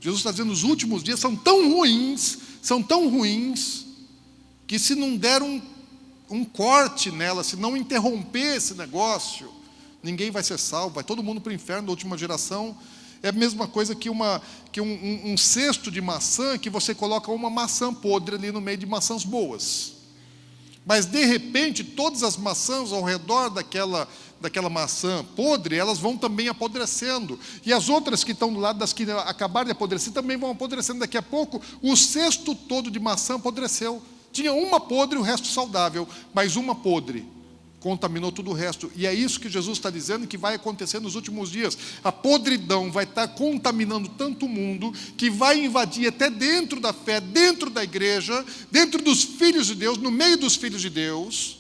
Jesus está dizendo, os últimos dias são tão ruins, que se não der um corte nela, se não interromper esse negócio, ninguém vai ser salvo, vai todo mundo para o inferno da última geração. É a mesma coisa que um cesto de maçã, que você coloca uma maçã podre ali no meio de maçãs boas. Mas de repente, todas as maçãs ao redor daquela maçã podre, elas vão também apodrecendo. E as outras que estão do lado das que acabaram de apodrecer, também vão apodrecendo. Daqui a pouco, o cesto todo de maçã apodreceu. Tinha uma podre e o resto saudável, mas uma podre contaminou tudo o resto. E é isso que Jesus está dizendo que vai acontecer nos últimos dias. A podridão vai estar contaminando tanto o mundo, que vai invadir até dentro da fé, dentro da igreja, dentro dos filhos de Deus, no meio dos filhos de Deus,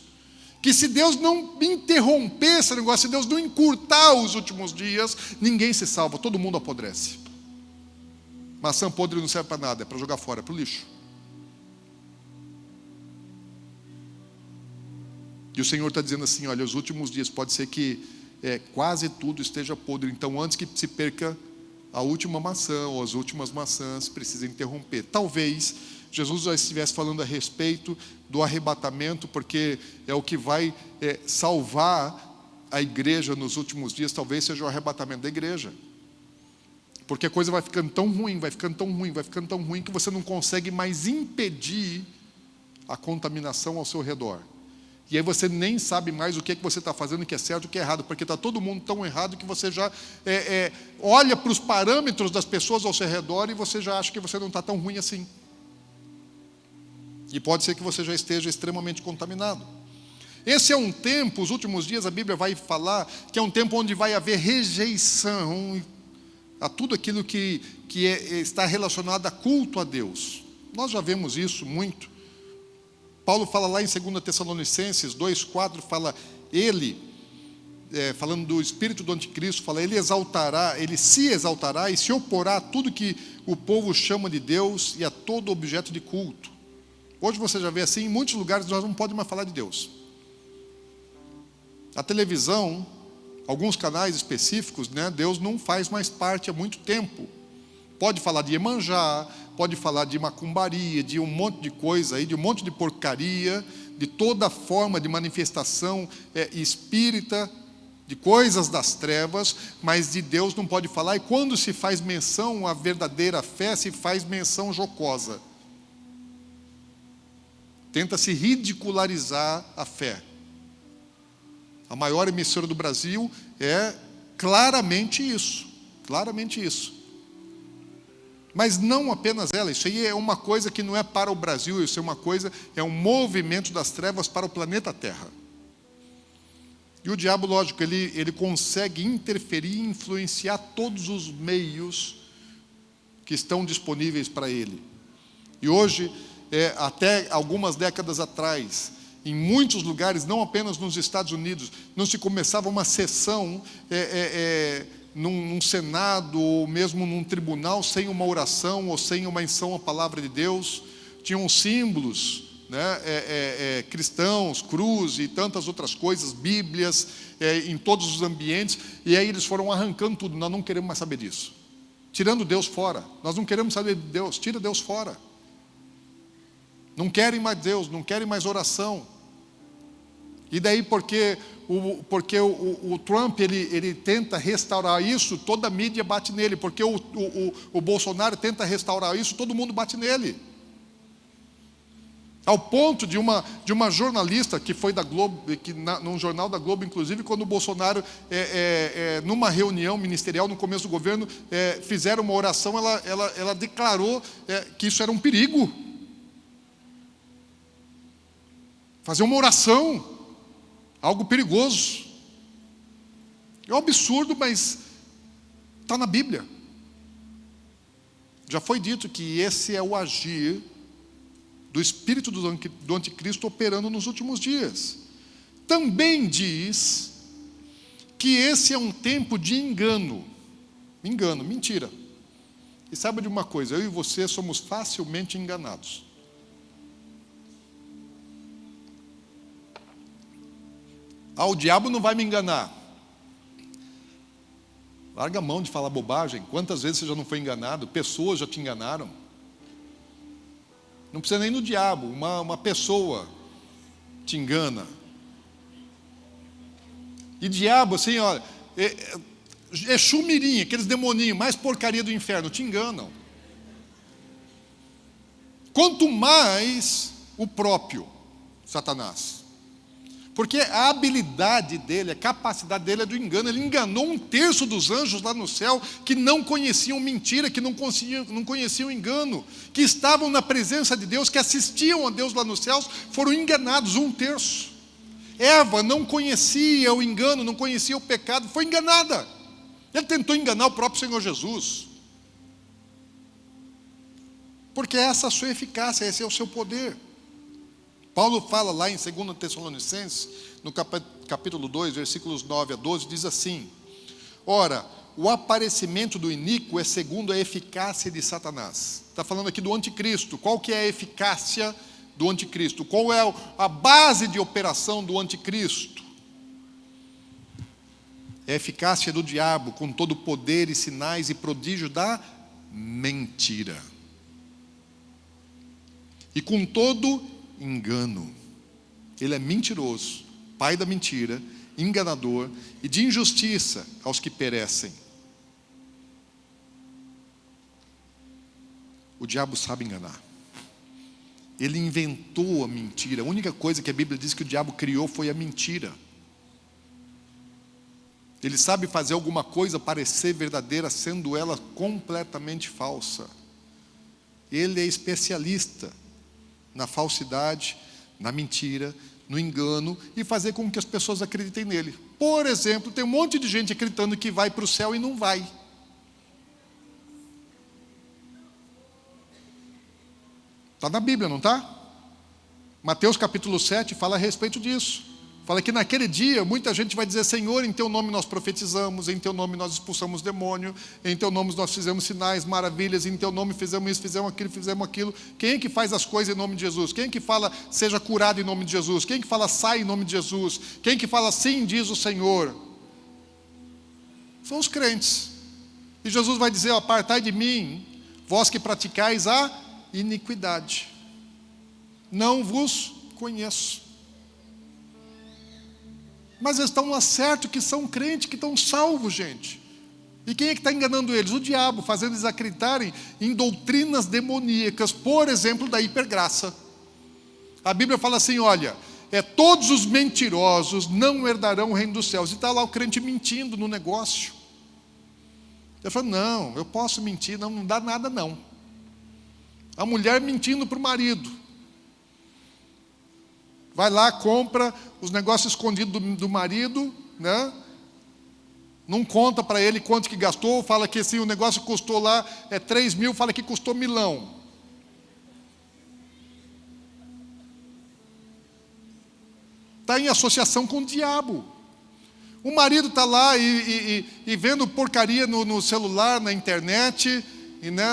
que se Deus não interromper esse negócio, se Deus não encurtar os últimos dias, ninguém se salva, todo mundo apodrece. Maçã podre não serve para nada, é para jogar fora, é para o lixo. E o Senhor está dizendo assim, olha, os últimos dias pode ser que quase tudo esteja podre. Então, antes que se perca a última maçã ou as últimas maçãs, precisa interromper. Talvez Jesus já estivesse falando a respeito do arrebatamento, porque é o que vai salvar a igreja nos últimos dias. Talvez seja o arrebatamento da igreja. Porque a coisa vai ficando tão ruim, vai ficando tão ruim, vai ficando tão ruim, que você não consegue mais impedir a contaminação ao seu redor. E aí você nem sabe mais o que você está fazendo, que é certo e o que é errado, porque está todo mundo tão errado que você já olha para os parâmetros das pessoas ao seu redor e você já acha que você não está tão ruim assim. E pode ser que você já esteja extremamente contaminado. Esse é um tempo, os últimos dias a Bíblia vai falar, que é um tempo onde vai haver rejeição a tudo aquilo que está relacionado a culto a Deus. Nós já vemos isso muito. Paulo fala lá em 2 Tessalonicenses 2,4, fala, ele, falando do espírito do anticristo, fala, ele se exaltará e se oporá a tudo que o povo chama de Deus e a todo objeto de culto. Hoje você já vê assim, em muitos lugares nós não podemos mais falar de Deus. A televisão, alguns canais específicos, né, Deus não faz mais parte há muito tempo. Pode falar de Iemanjá, pode falar de macumbaria, de um monte de coisa aí, de um monte de porcaria, de toda forma de manifestação espírita, de coisas das trevas, mas de Deus não pode falar. E quando se faz menção à verdadeira fé, se faz menção jocosa. Tenta-se ridicularizar a fé. A maior emissora do Brasil é claramente isso. Claramente isso. Mas não apenas ela, isso aí é uma coisa que não é para o Brasil, isso é um movimento das trevas para o planeta Terra. E o diabo, lógico, ele consegue interferir e influenciar todos os meios que estão disponíveis para ele. E hoje, até algumas décadas atrás, em muitos lugares, não apenas nos Estados Unidos, não se começava uma sessão num senado ou mesmo num tribunal sem uma oração ou sem uma menção à palavra de Deus. Tinham símbolos, né, cristãos, cruz e tantas outras coisas, bíblias, em todos os ambientes, e aí eles foram arrancando tudo. Nós não queremos mais saber disso, tirando Deus fora. Nós não queremos saber de Deus, tira Deus fora. Não querem mais Deus, não querem mais oração. E daí porque o Trump ele tenta restaurar isso, toda a mídia bate nele. Porque o Bolsonaro tenta restaurar isso, todo mundo bate nele. Ao ponto de uma jornalista que foi da Globo, num jornal da Globo, inclusive, quando o Bolsonaro, numa reunião ministerial no começo do governo, fizeram uma oração, ela declarou que isso era um perigo. Fazer uma oração, algo perigoso. É um absurdo, mas está na Bíblia. Já foi dito que esse é o agir do espírito do anticristo operando nos últimos dias. Também diz que esse é um tempo de engano. Engano, mentira. E saiba de uma coisa, eu e você somos facilmente enganados. O diabo não vai me enganar. Larga a mão de falar bobagem. Quantas vezes você já não foi enganado? Pessoas já te enganaram. Não precisa nem do diabo, uma pessoa te engana. E diabo, assim, olha, chumirinha, aqueles demoninhos, mais porcaria do inferno, te enganam. Quanto mais o próprio Satanás. Porque a habilidade dele, a capacidade dele é do engano. Ele enganou 1/3 dos anjos lá no céu, que não conheciam mentira, que não conheciam engano, que estavam na presença de Deus, que assistiam a Deus lá nos céus, foram enganados 1/3. Eva não conhecia o engano, não conhecia o pecado, foi enganada. Ele tentou enganar o próprio Senhor Jesus. Porque essa é a sua eficácia, esse é o seu poder. Paulo fala lá em 2 Tessalonicenses, no capítulo 2, versículos 9 a 12, diz assim: ora, o aparecimento do iníquo é segundo a eficácia de Satanás. Está falando aqui do anticristo. Qual que é a eficácia do anticristo? Qual é a base de operação do anticristo? É a eficácia do diabo, com todo o poder e sinais e prodígio da mentira. E com todo engano. Ele é mentiroso, pai da mentira, enganador e de injustiça aos que perecem. O diabo sabe enganar. Ele inventou a mentira. A única coisa que a Bíblia diz que o diabo criou foi a mentira. Ele sabe fazer alguma coisa parecer verdadeira, sendo ela completamente falsa. Ele é especialista na falsidade, na mentira, no engano, e fazer com que as pessoas acreditem nele. Por exemplo, tem um monte de gente acreditando que vai para o céu e não vai. Está na Bíblia, não está? Mateus capítulo 7 fala a respeito disso. Fala que naquele dia muita gente vai dizer: Senhor, em teu nome nós profetizamos, em teu nome nós expulsamos demônio, em teu nome nós fizemos sinais, maravilhas, em teu nome fizemos isso, fizemos aquilo. Quem é que faz as coisas em nome de Jesus? Quem é que fala seja curado em nome de Jesus? Quem é que fala sai em nome de Jesus? Quem é que fala sim diz o Senhor? São os crentes. E Jesus vai dizer: apartai de mim, vós que praticais a iniquidade, não vos conheço. Mas eles estão lá certo que são crentes, que estão salvos, gente. E quem é que está enganando eles? O diabo, fazendo eles acreditarem em doutrinas demoníacas, por exemplo, da hipergraça. A Bíblia fala assim, olha, todos os mentirosos não herdarão o reino dos céus. E está lá o crente mentindo no negócio. Ele fala, não, eu posso mentir, não dá nada não. A mulher mentindo para o marido. Vai lá, compra os negócios escondidos do marido, né? Não conta para ele quanto que gastou, fala que assim, o negócio custou lá 3 mil, fala que custou 1.000. Está em associação com o diabo. O marido está lá e vendo porcaria no celular, na internet, e né,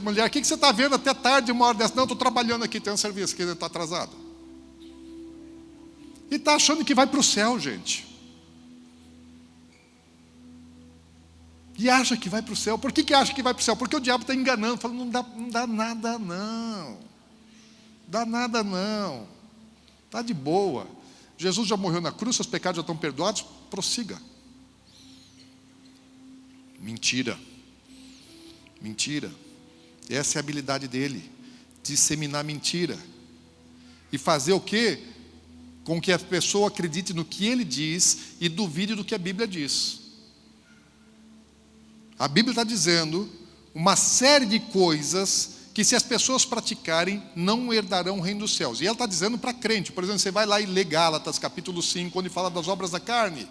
mulher, o que você está vendo até tarde, uma hora dessa? Não, estou trabalhando aqui, tem um serviço que está atrasado. E está achando que vai para o céu, gente. E acha que vai para o céu. Por que acha que vai para o céu? Porque o diabo está enganando, falando, não dá nada não. Dá nada não. Está de boa. Jesus já morreu na cruz, seus pecados já estão perdoados, prossiga. Mentira. Mentira. Essa é a habilidade dele, disseminar mentira. E fazer o quê? Com que a pessoa acredite no que ele diz e duvide do que a Bíblia diz. A Bíblia está dizendo uma série de coisas que, se as pessoas praticarem, não herdarão o reino dos céus. E ela está dizendo para crente. Por exemplo, você vai lá e lê Gálatas, capítulo 5, onde fala das obras da carne.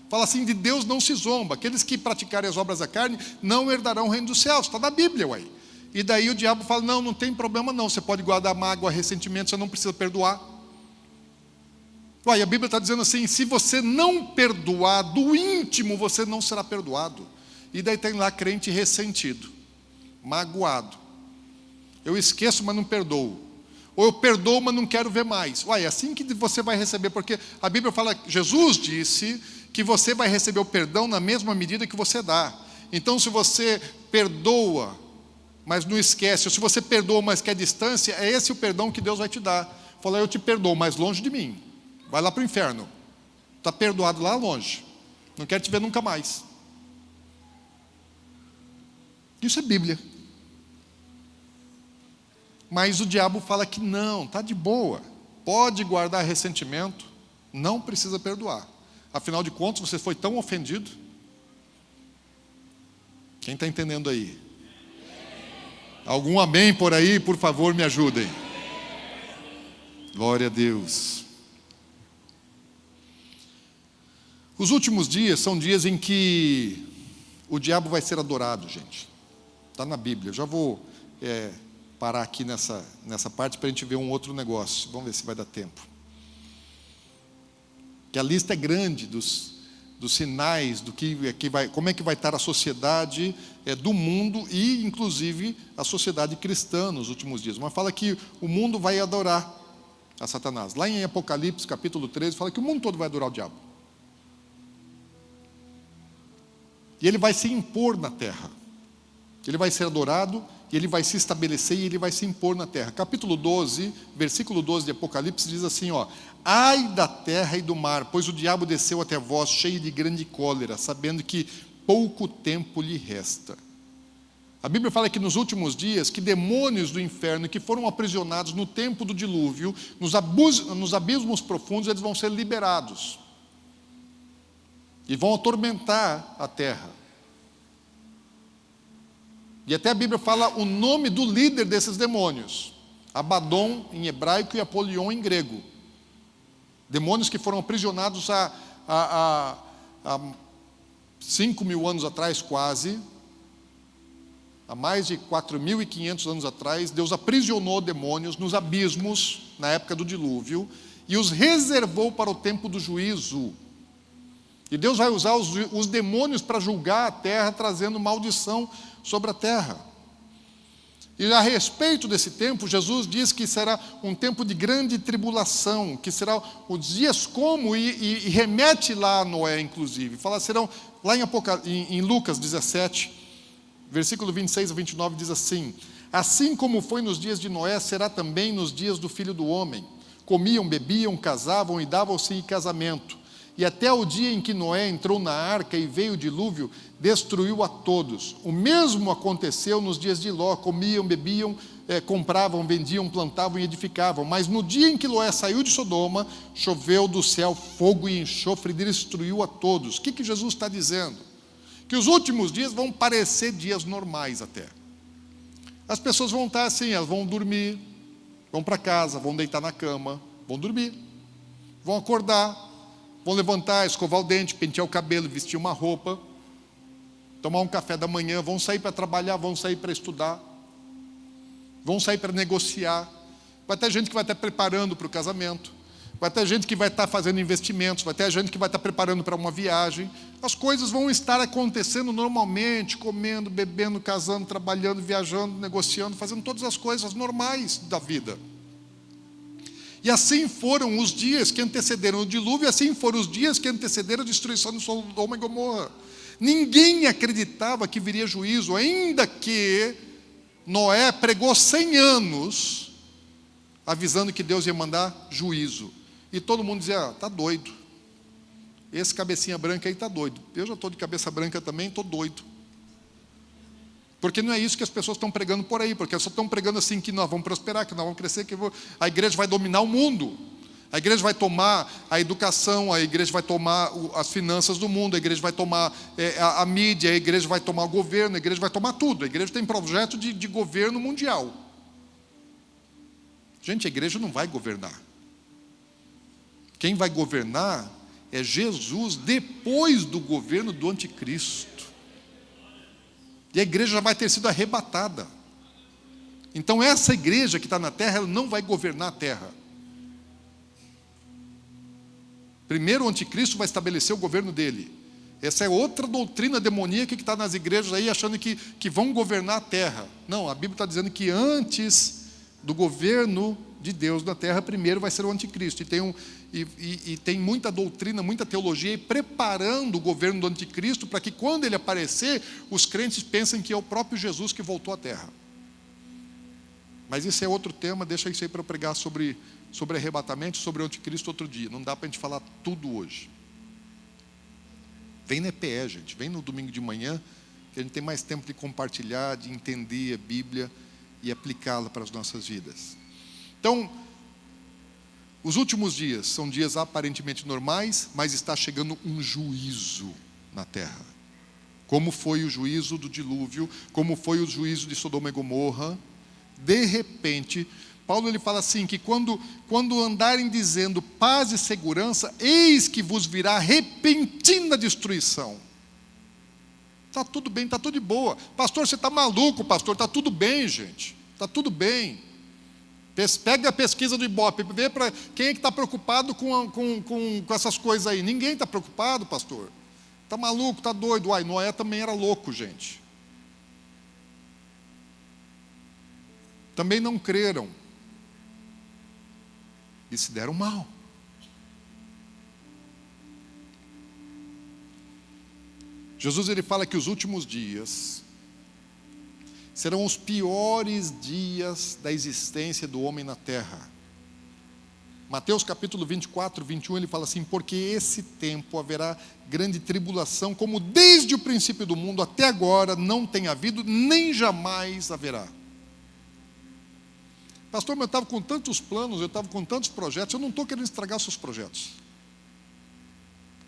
Fala assim, de Deus não se zomba. Aqueles que praticarem as obras da carne não herdarão o reino dos céus. Está na Bíblia, ué. E daí o diabo fala, não tem problema não. Você pode guardar mágoa, ressentimento, você não precisa perdoar. Ué, a Bíblia está dizendo assim, se você não perdoar do íntimo, você não será perdoado. E daí tem lá crente ressentido, magoado. Eu esqueço, mas não perdoo. Ou eu perdoo, mas não quero ver mais. Ué, é assim que você vai receber, porque a Bíblia fala, Jesus disse que você vai receber o perdão na mesma medida que você dá. Então, se você perdoa, mas não esquece, ou se você perdoa, mas quer distância, é esse o perdão que Deus vai te dar. Fala, eu te perdoo, mas longe de mim. Vai lá para o inferno. Está perdoado lá longe. Não quero te ver nunca mais. Isso é Bíblia. Mas o diabo fala que não, está de boa. Pode guardar ressentimento, não precisa perdoar. Afinal de contas, você foi tão ofendido. Quem está entendendo aí? Algum amém por aí? Por favor, me ajudem. Glória a Deus. Os últimos dias são dias em que o diabo vai ser adorado, gente. Está na Bíblia. Eu já vou parar aqui nessa parte para a gente ver um outro negócio. Vamos ver se vai dar tempo. Que a lista é grande dos sinais, do como é que vai estar a sociedade do mundo e, inclusive, a sociedade cristã nos últimos dias. Mas fala que o mundo vai adorar a Satanás. Lá em Apocalipse, capítulo 13, fala que o mundo todo vai adorar o diabo. E ele vai se impor na terra. Ele vai ser adorado, e ele vai se estabelecer, e ele vai se impor na terra. Capítulo 12, versículo 12 de Apocalipse, diz assim, ai da terra e do mar, pois o diabo desceu até vós, cheio de grande cólera, sabendo que pouco tempo lhe resta. A Bíblia fala que nos últimos dias, que demônios do inferno, que foram aprisionados no tempo do dilúvio, nos abismos profundos, eles vão ser liberados. E vão atormentar a terra. E até a Bíblia fala o nome do líder desses demônios. Abaddon em hebraico e Apolion em grego. Demônios que foram aprisionados há 5.000 anos atrás quase. Há mais de 4.500 anos atrás, Deus aprisionou demônios nos abismos, na época do dilúvio. e os reservou para o tempo do juízo. E Deus vai usar os demônios para julgar a terra, trazendo maldição sobre a terra. E a respeito desse tempo, Jesus diz que será um tempo de grande tribulação, que será os dias como, e remete lá a Noé, inclusive. Fala, serão, lá em Lucas 17, versículo 26 a 29, diz assim: assim como foi nos dias de Noé, será também nos dias do Filho do Homem. Comiam, bebiam, casavam e davam-se em casamento. E até o dia em que Noé entrou na arca e veio o dilúvio, destruiu a todos. O mesmo aconteceu nos dias de Ló. Comiam, bebiam, compravam, vendiam, plantavam e edificavam. Mas no dia em que Noé saiu de Sodoma, choveu do céu fogo e enxofre e destruiu a todos. O que Jesus está dizendo? Que os últimos dias vão parecer dias normais até. As pessoas vão estar assim, elas vão dormir, vão para casa, vão deitar na cama, vão dormir, vão acordar, vão levantar, escovar o dente, pentear o cabelo, vestir uma roupa, tomar um café da manhã, vão sair para trabalhar, vão sair para estudar, vão sair para negociar. Vai ter gente que vai estar preparando para o casamento, vai ter gente que vai estar fazendo investimentos, vai ter gente que vai estar preparando para uma viagem. As coisas vão estar acontecendo normalmente, comendo, bebendo, casando, trabalhando, viajando, negociando, fazendo todas as coisas normais da vida. E assim foram os dias que antecederam o dilúvio, e assim foram os dias que antecederam a destruição de Sodoma e Gomorra. Ninguém acreditava que viria juízo, ainda que Noé pregou 100 anos, avisando que Deus ia mandar juízo. E todo mundo dizia, está doido. Esse cabecinha branca aí está doido. Eu já estou de cabeça branca também, estou doido. Porque não é isso que as pessoas estão pregando por aí, porque elas só estão pregando assim, que nós vamos prosperar, que nós vamos crescer, que a igreja vai dominar o mundo, a igreja vai tomar a educação, a igreja vai tomar as finanças do mundo, a igreja vai tomar a mídia, a igreja vai tomar o governo, a igreja vai tomar tudo. A igreja tem projeto de governo mundial. Gente, a igreja não vai governar. Quem vai governar é Jesus depois do governo do anticristo. E a igreja já vai ter sido arrebatada. Então essa igreja que está na terra, ela não vai governar a terra. Primeiro o anticristo vai estabelecer o governo dele. Essa é outra doutrina demoníaca que está nas igrejas aí, achando que vão governar a terra. Não, a Bíblia está dizendo que antes do governo de Deus na terra, primeiro vai ser o anticristo. E tem muita doutrina, muita teologia aí preparando o governo do anticristo para que quando ele aparecer, os crentes pensem que é o próprio Jesus que voltou à terra. Mas isso é outro tema, deixa isso aí para eu pregar sobre arrebatamento, sobre o anticristo outro dia. Não dá para a gente falar tudo hoje. Vem no EPE, gente, vem no domingo de manhã, que a gente tem mais tempo de compartilhar, de entender a Bíblia e aplicá-la para as nossas vidas. Então, os últimos dias são dias aparentemente normais, mas está chegando um juízo na terra. Como foi o juízo do dilúvio, como foi o juízo de Sodoma e Gomorra. De repente, Paulo ele fala assim, que quando andarem dizendo paz e segurança, eis que vos virá repentina destruição. Está tudo bem, está tudo de boa. Pastor, você está maluco, pastor, está tudo bem, gente. Está tudo bem. Pega a pesquisa do Ibope, vê para quem é que está preocupado com essas coisas aí. Ninguém está preocupado, pastor. Está maluco, está doido. Uai, Noé também era louco, gente. Também não creram. E se deram mal. Jesus ele fala que os últimos dias serão os piores dias da existência do homem na terra. Mateus capítulo 24, 21, ele fala assim, porque esse tempo haverá grande tribulação, como desde o princípio do mundo até agora não tem havido, nem jamais haverá. Pastor, mas eu estava com tantos planos, eu estava com tantos projetos, eu não estou querendo estragar os seus projetos.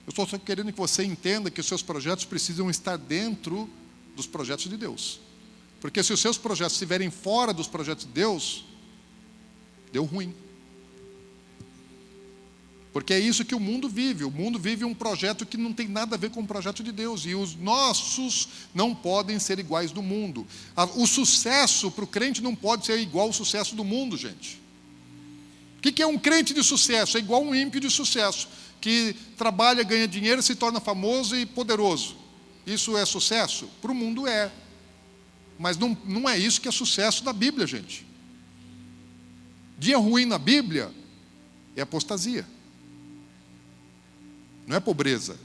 Eu estou só querendo que você entenda que os seus projetos precisam estar dentro dos projetos de Deus. Porque se os seus projetos estiverem fora dos projetos de Deus, deu ruim. Porque é isso que o mundo vive. O mundo vive um projeto que não tem nada a ver com o projeto de Deus. E os nossos não podem ser iguais do mundo. O sucesso para o crente não pode ser igual ao sucesso do mundo, gente. O que é um crente de sucesso? É igual um ímpio de sucesso, que trabalha, ganha dinheiro, se torna famoso e poderoso. Isso é sucesso? Para o mundo é. Mas não é isso que é sucesso na Bíblia, gente. Dia ruim na Bíblia é apostasia. Não é pobreza.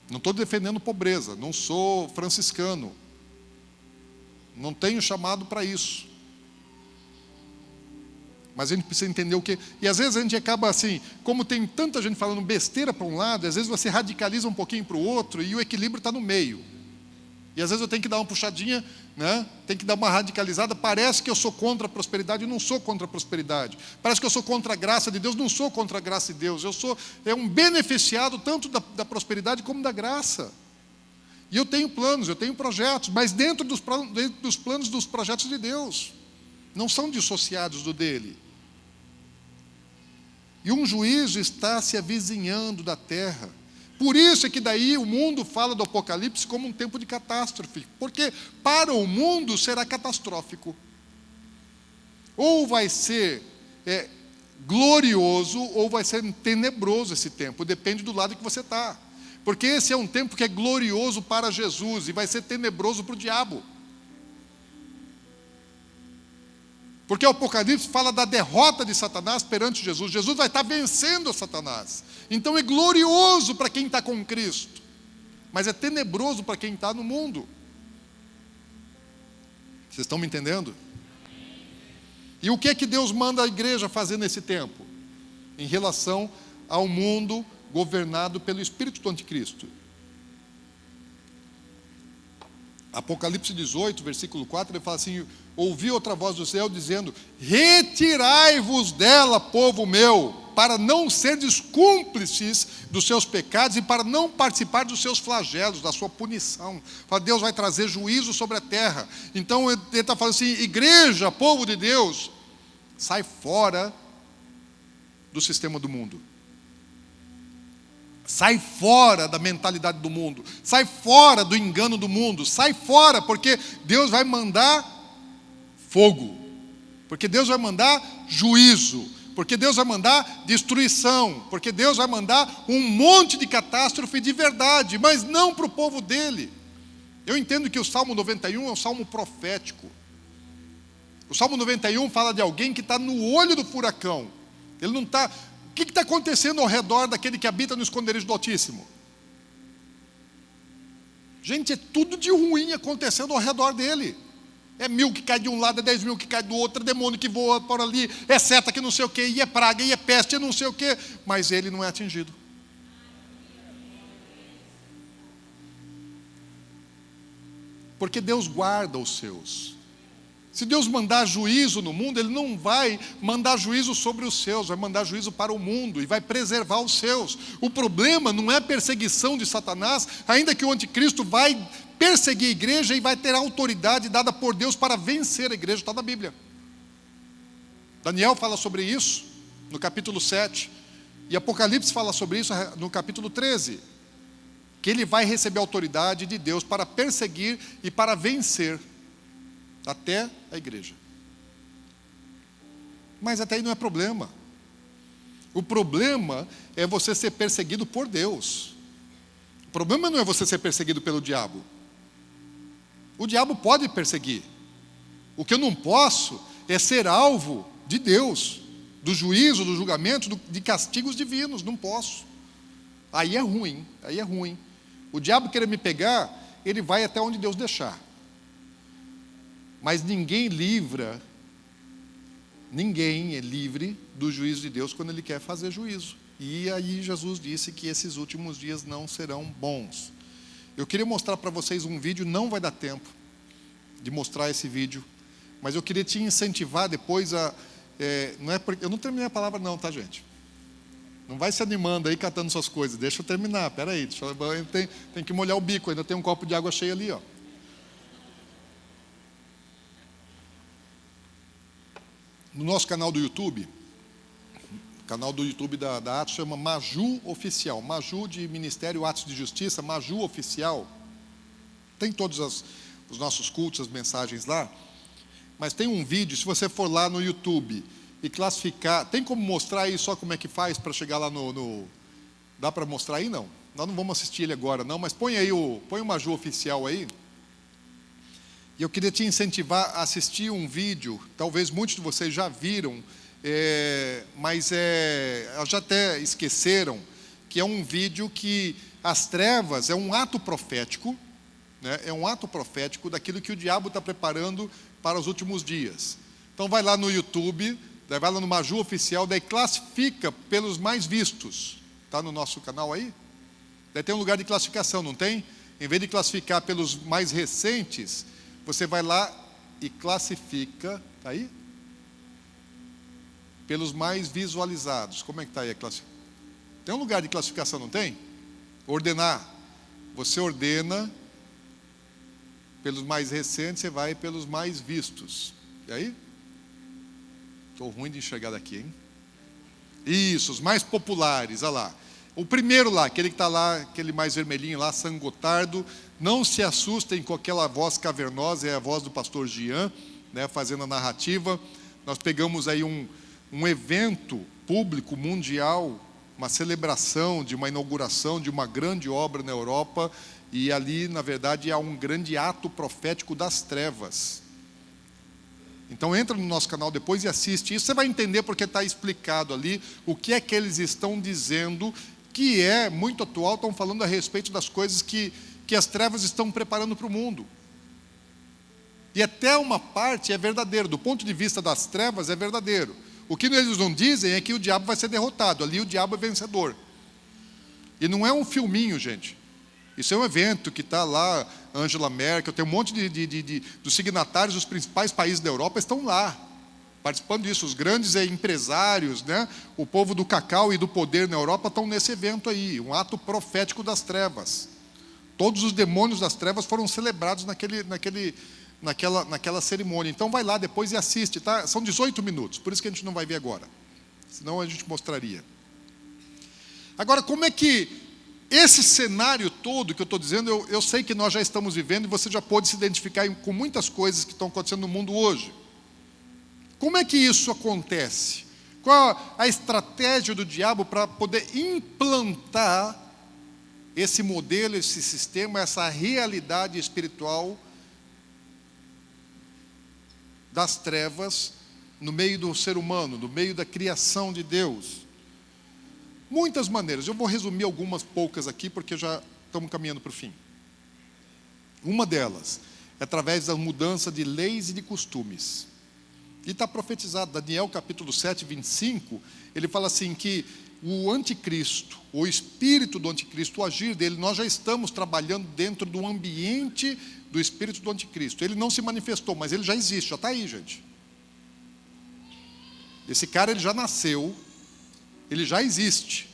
Não estou defendendo pobreza. Não sou franciscano. Não tenho chamado para isso. Mas a gente precisa entender o que... E às vezes a gente acaba assim, como tem tanta gente falando besteira para um lado, às vezes você radicaliza um pouquinho para o outro e o equilíbrio está no meio. E às vezes eu tenho que dar uma puxadinha, né? Tem que dar uma radicalizada. Parece que eu sou contra a prosperidade, eu não sou contra a prosperidade. Parece que eu sou contra a graça de Deus, não sou contra a graça de Deus. Eu sou um beneficiado tanto da prosperidade como da graça. E eu tenho planos, eu tenho projetos, mas dentro dos planos, dos projetos de Deus. Não são dissociados do dele. E um juízo está se avizinhando da terra. Por isso é que daí o mundo fala do Apocalipse como um tempo de catástrofe. Porque para o mundo será catastrófico. Ou vai ser glorioso, ou vai ser tenebroso esse tempo. Depende do lado que você está. Porque esse é um tempo que é glorioso para Jesus e vai ser tenebroso para o diabo. Porque o Apocalipse fala da derrota de Satanás perante Jesus. Jesus vai estar vencendo Satanás. Então é glorioso para quem está com Cristo. Mas é tenebroso para quem está no mundo. Vocês estão me entendendo? E o que é que Deus manda a igreja fazer nesse tempo? Em relação ao mundo governado pelo espírito do anticristo. Apocalipse 18, versículo 4, ele fala assim: ouvi outra voz do céu dizendo: retirai-vos dela, povo meu, para não serdes cúmplices dos seus pecados e para não participar dos seus flagelos, da sua punição. Fala, Deus vai trazer juízo sobre a terra. Então ele está falando assim: igreja, povo de Deus, sai fora do sistema do mundo. Sai fora da mentalidade do mundo. Sai fora do engano do mundo. Sai fora, porque Deus vai mandar fogo. Porque Deus vai mandar juízo. Porque Deus vai mandar destruição. Porque Deus vai mandar um monte de catástrofe de verdade, mas não para o povo dele. Eu entendo que o Salmo 91 é um salmo profético. O Salmo 91 fala de alguém que está no olho do furacão. Ele não está... O que está acontecendo ao redor daquele que habita no esconderijo do Altíssimo? Gente, é tudo de ruim acontecendo ao redor dele. É 1000 que cai de um lado, é 10.000 que cai do outro, é demônio que voa por ali, é seta que não sei o quê, e é praga, e é peste, e não sei o quê. Mas ele não é atingido. Porque Deus guarda os seus. Se Deus mandar juízo no mundo, Ele não vai mandar juízo sobre os seus, vai mandar juízo para o mundo e vai preservar os seus. O problema não é a perseguição de Satanás, ainda que o anticristo vai perseguir a igreja e vai ter a autoridade dada por Deus para vencer a igreja, está na Bíblia. Daniel fala sobre isso no capítulo 7, e Apocalipse fala sobre isso no capítulo 13, que ele vai receber a autoridade de Deus para perseguir e para vencer até a igreja. Mas até aí não é problema. O problema é você ser perseguido por Deus. O problema não é você ser perseguido pelo diabo. O diabo pode perseguir. O que eu não posso é ser alvo de Deus, do juízo, do julgamento, de castigos divinos. Não posso. Aí é ruim, aí é ruim. O diabo querer me pegar, ele vai até onde Deus deixar. Mas ninguém é livre do juízo de Deus quando Ele quer fazer juízo. E aí Jesus disse que esses últimos dias não serão bons. Eu queria mostrar para vocês um vídeo, não vai dar tempo de mostrar esse vídeo, mas eu queria te incentivar depois a... eu não terminei a palavra não, tá, gente? Não vai se animando aí, catando suas coisas. Deixa eu terminar, peraí. Tem que molhar o bico, ainda tem um copo de água cheia ali, ó. No nosso canal do YouTube, o canal do YouTube da Atos chama Maju Oficial. Maju de Ministério Atos de Justiça, Maju Oficial. Tem todos os nossos cultos, as mensagens lá. Mas tem um vídeo, se você for lá no YouTube e classificar. Tem como mostrar aí só como é que faz para chegar lá no... Dá para mostrar aí? Não. Nós não vamos assistir ele agora não, mas põe aí põe o Maju Oficial aí. E eu queria te incentivar a assistir um vídeo, talvez muitos de vocês já viram, mas já até esqueceram, que é um vídeo que as trevas é um ato profético, né? É um ato profético daquilo que o diabo está preparando para os últimos dias. Então vai lá no YouTube, daí vai lá no Maju Oficial, daí classifica pelos mais vistos. Está no nosso canal aí? Daí tem um lugar de classificação, não tem? Em vez de classificar pelos mais recentes, você vai lá e classifica, está aí? Pelos mais visualizados. Como é que está aí a classificação? Tem um lugar de classificação, não tem? Ordenar. Você ordena pelos mais recentes, você vai pelos mais vistos. E aí? Estou ruim de enxergar daqui, hein? Isso, os mais populares, olha lá. O primeiro lá, aquele que está lá, aquele mais vermelhinho lá, San Gotardo. Não se assustem com aquela voz cavernosa, é a voz do pastor Jean, né, fazendo a narrativa. Nós pegamos aí um evento público mundial, uma celebração de uma inauguração de uma grande obra na Europa, e ali, na verdade, há um grande ato profético das trevas. Então entra no nosso canal depois e assiste isso, você vai entender porque está explicado ali o que é que eles estão dizendo, que é muito atual, estão falando a respeito das coisas que as trevas estão preparando para o mundo. E até uma parte é verdadeiro, do ponto de vista das trevas é verdadeiro. O que eles não dizem é que o diabo vai ser derrotado, ali o diabo é vencedor. E não é um filminho, gente. Isso é um evento que está lá, Angela Merkel, tem um monte dos signatários dos principais países da Europa estão lá, participando disso. Os grandes empresários, né? O povo do cacau e do poder na Europa estão nesse evento aí, um ato profético das trevas. Todos os demônios das trevas foram celebrados naquela cerimônia. Então vai lá depois e assiste, tá? São 18 minutos, por isso que a gente não vai ver agora, senão a gente mostraria. Agora, como é que esse cenário todo que eu estou dizendo, eu sei que nós já estamos vivendo e você já pode se identificar com muitas coisas que estão acontecendo no mundo hoje. Como é que isso acontece? Qual a estratégia do diabo para poder implantar esse modelo, esse sistema, essa realidade espiritual das trevas no meio do ser humano, no meio da criação de Deus? Muitas maneiras. Eu vou resumir algumas poucas aqui, porque já estamos caminhando para o fim. Uma delas é através da mudança de leis e de costumes. E está profetizado, Daniel capítulo 7, 25, ele fala assim que o anticristo, o espírito do anticristo, o agir dele, nós já estamos trabalhando dentro do ambiente do espírito do anticristo. Ele não se manifestou, mas ele já existe, já está aí, gente. Esse cara, ele já nasceu, ele já existe,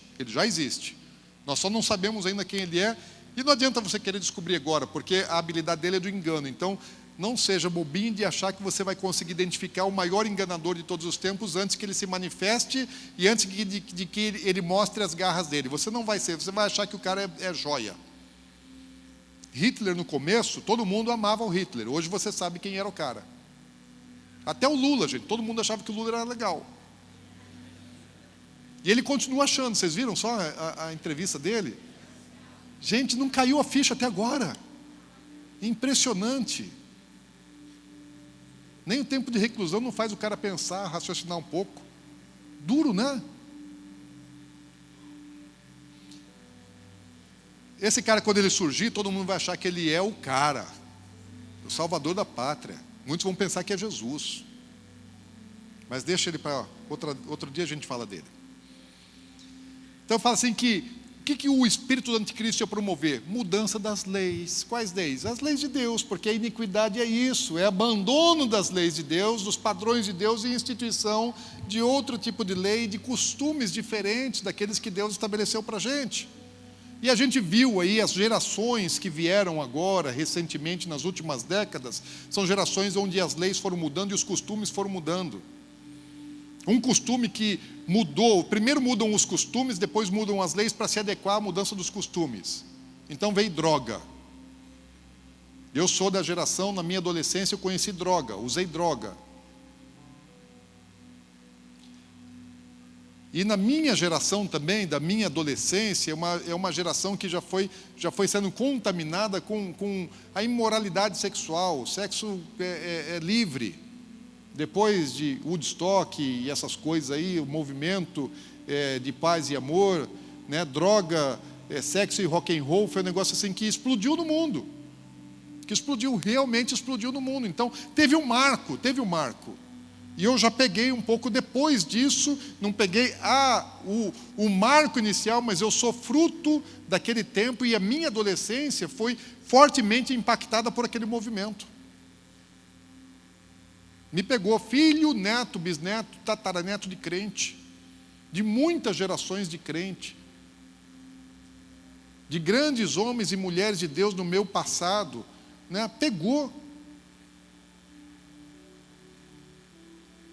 Nós só não sabemos ainda quem ele é, e não adianta você querer descobrir agora, porque a habilidade dele é do engano. Então, não seja bobinho de achar que você vai conseguir identificar o maior enganador de todos os tempos antes que ele se manifeste e antes de que ele mostre as garras dele. Você não vai ser, você vai achar que o cara é joia. Hitler no começo, todo mundo amava o Hitler, hoje você sabe quem era o cara. Até o Lula, gente, todo mundo achava que o Lula era legal. E ele continua achando, vocês viram só a entrevista dele? Gente, não caiu a ficha até agora. Impressionante. Nem o tempo de reclusão não faz o cara pensar, raciocinar um pouco. Duro, né? Esse cara, quando ele surgir, todo mundo vai achar que ele é o cara, o salvador da pátria. Muitos vão pensar que é Jesus. Mas deixa ele para outro dia a gente fala dele. Então eu falo assim que o que o espírito do anticristo ia promover? Mudança das leis. Quais leis? As leis de Deus, porque a iniquidade é isso, é abandono das leis de Deus, dos padrões de Deus e instituição de outro tipo de lei, de costumes diferentes daqueles que Deus estabeleceu para a gente. E a gente viu aí as gerações que vieram agora, recentemente, nas últimas décadas, são gerações onde as leis foram mudando e os costumes foram mudando. Um costume que mudou, primeiro mudam os costumes, depois mudam as leis para se adequar à mudança dos costumes. Então veio droga. Eu sou da geração, na minha adolescência eu conheci droga, usei droga. E na minha geração também, da minha adolescência, é uma geração que já foi sendo contaminada com a imoralidade sexual. O sexo é livre. Depois de Woodstock e essas coisas aí, o movimento de paz e amor, né, droga, sexo e rock and roll, foi um negócio assim que explodiu no mundo. Que explodiu, realmente explodiu no mundo. Então, teve um marco. E eu já peguei um pouco depois disso, não peguei o marco inicial, mas eu sou fruto daquele tempo, e a minha adolescência foi fortemente impactada por aquele movimento. Me pegou filho, neto, bisneto, tataraneto de crente, de muitas gerações de crente, de grandes homens e mulheres de Deus no meu passado, né?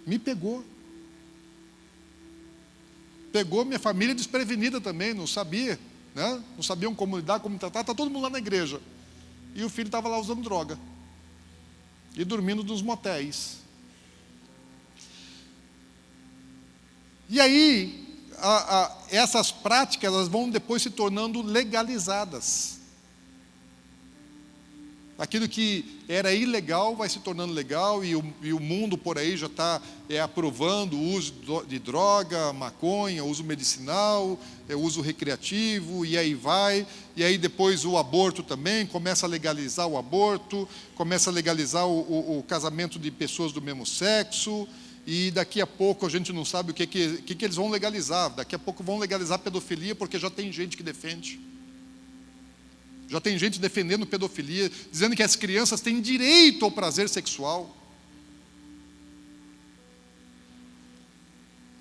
Me pegou. Pegou minha família desprevenida também, não sabia, né? Não sabiam como lidar, como tratar, está todo mundo lá na igreja. E o filho estava lá usando droga. E dormindo nos motéis. E aí, essas práticas, elas vão depois se tornando legalizadas. Aquilo que era ilegal vai se tornando legal, e o mundo por aí já está aprovando o uso de droga, maconha, uso medicinal, uso recreativo, e aí vai. E aí depois o aborto também, começa a legalizar o aborto, começa a legalizar o casamento de pessoas do mesmo sexo, e daqui a pouco a gente não sabe o que eles vão legalizar. Daqui a pouco vão legalizar pedofilia, porque já tem gente que defende. Já tem gente defendendo pedofilia, dizendo que as crianças têm direito ao prazer sexual.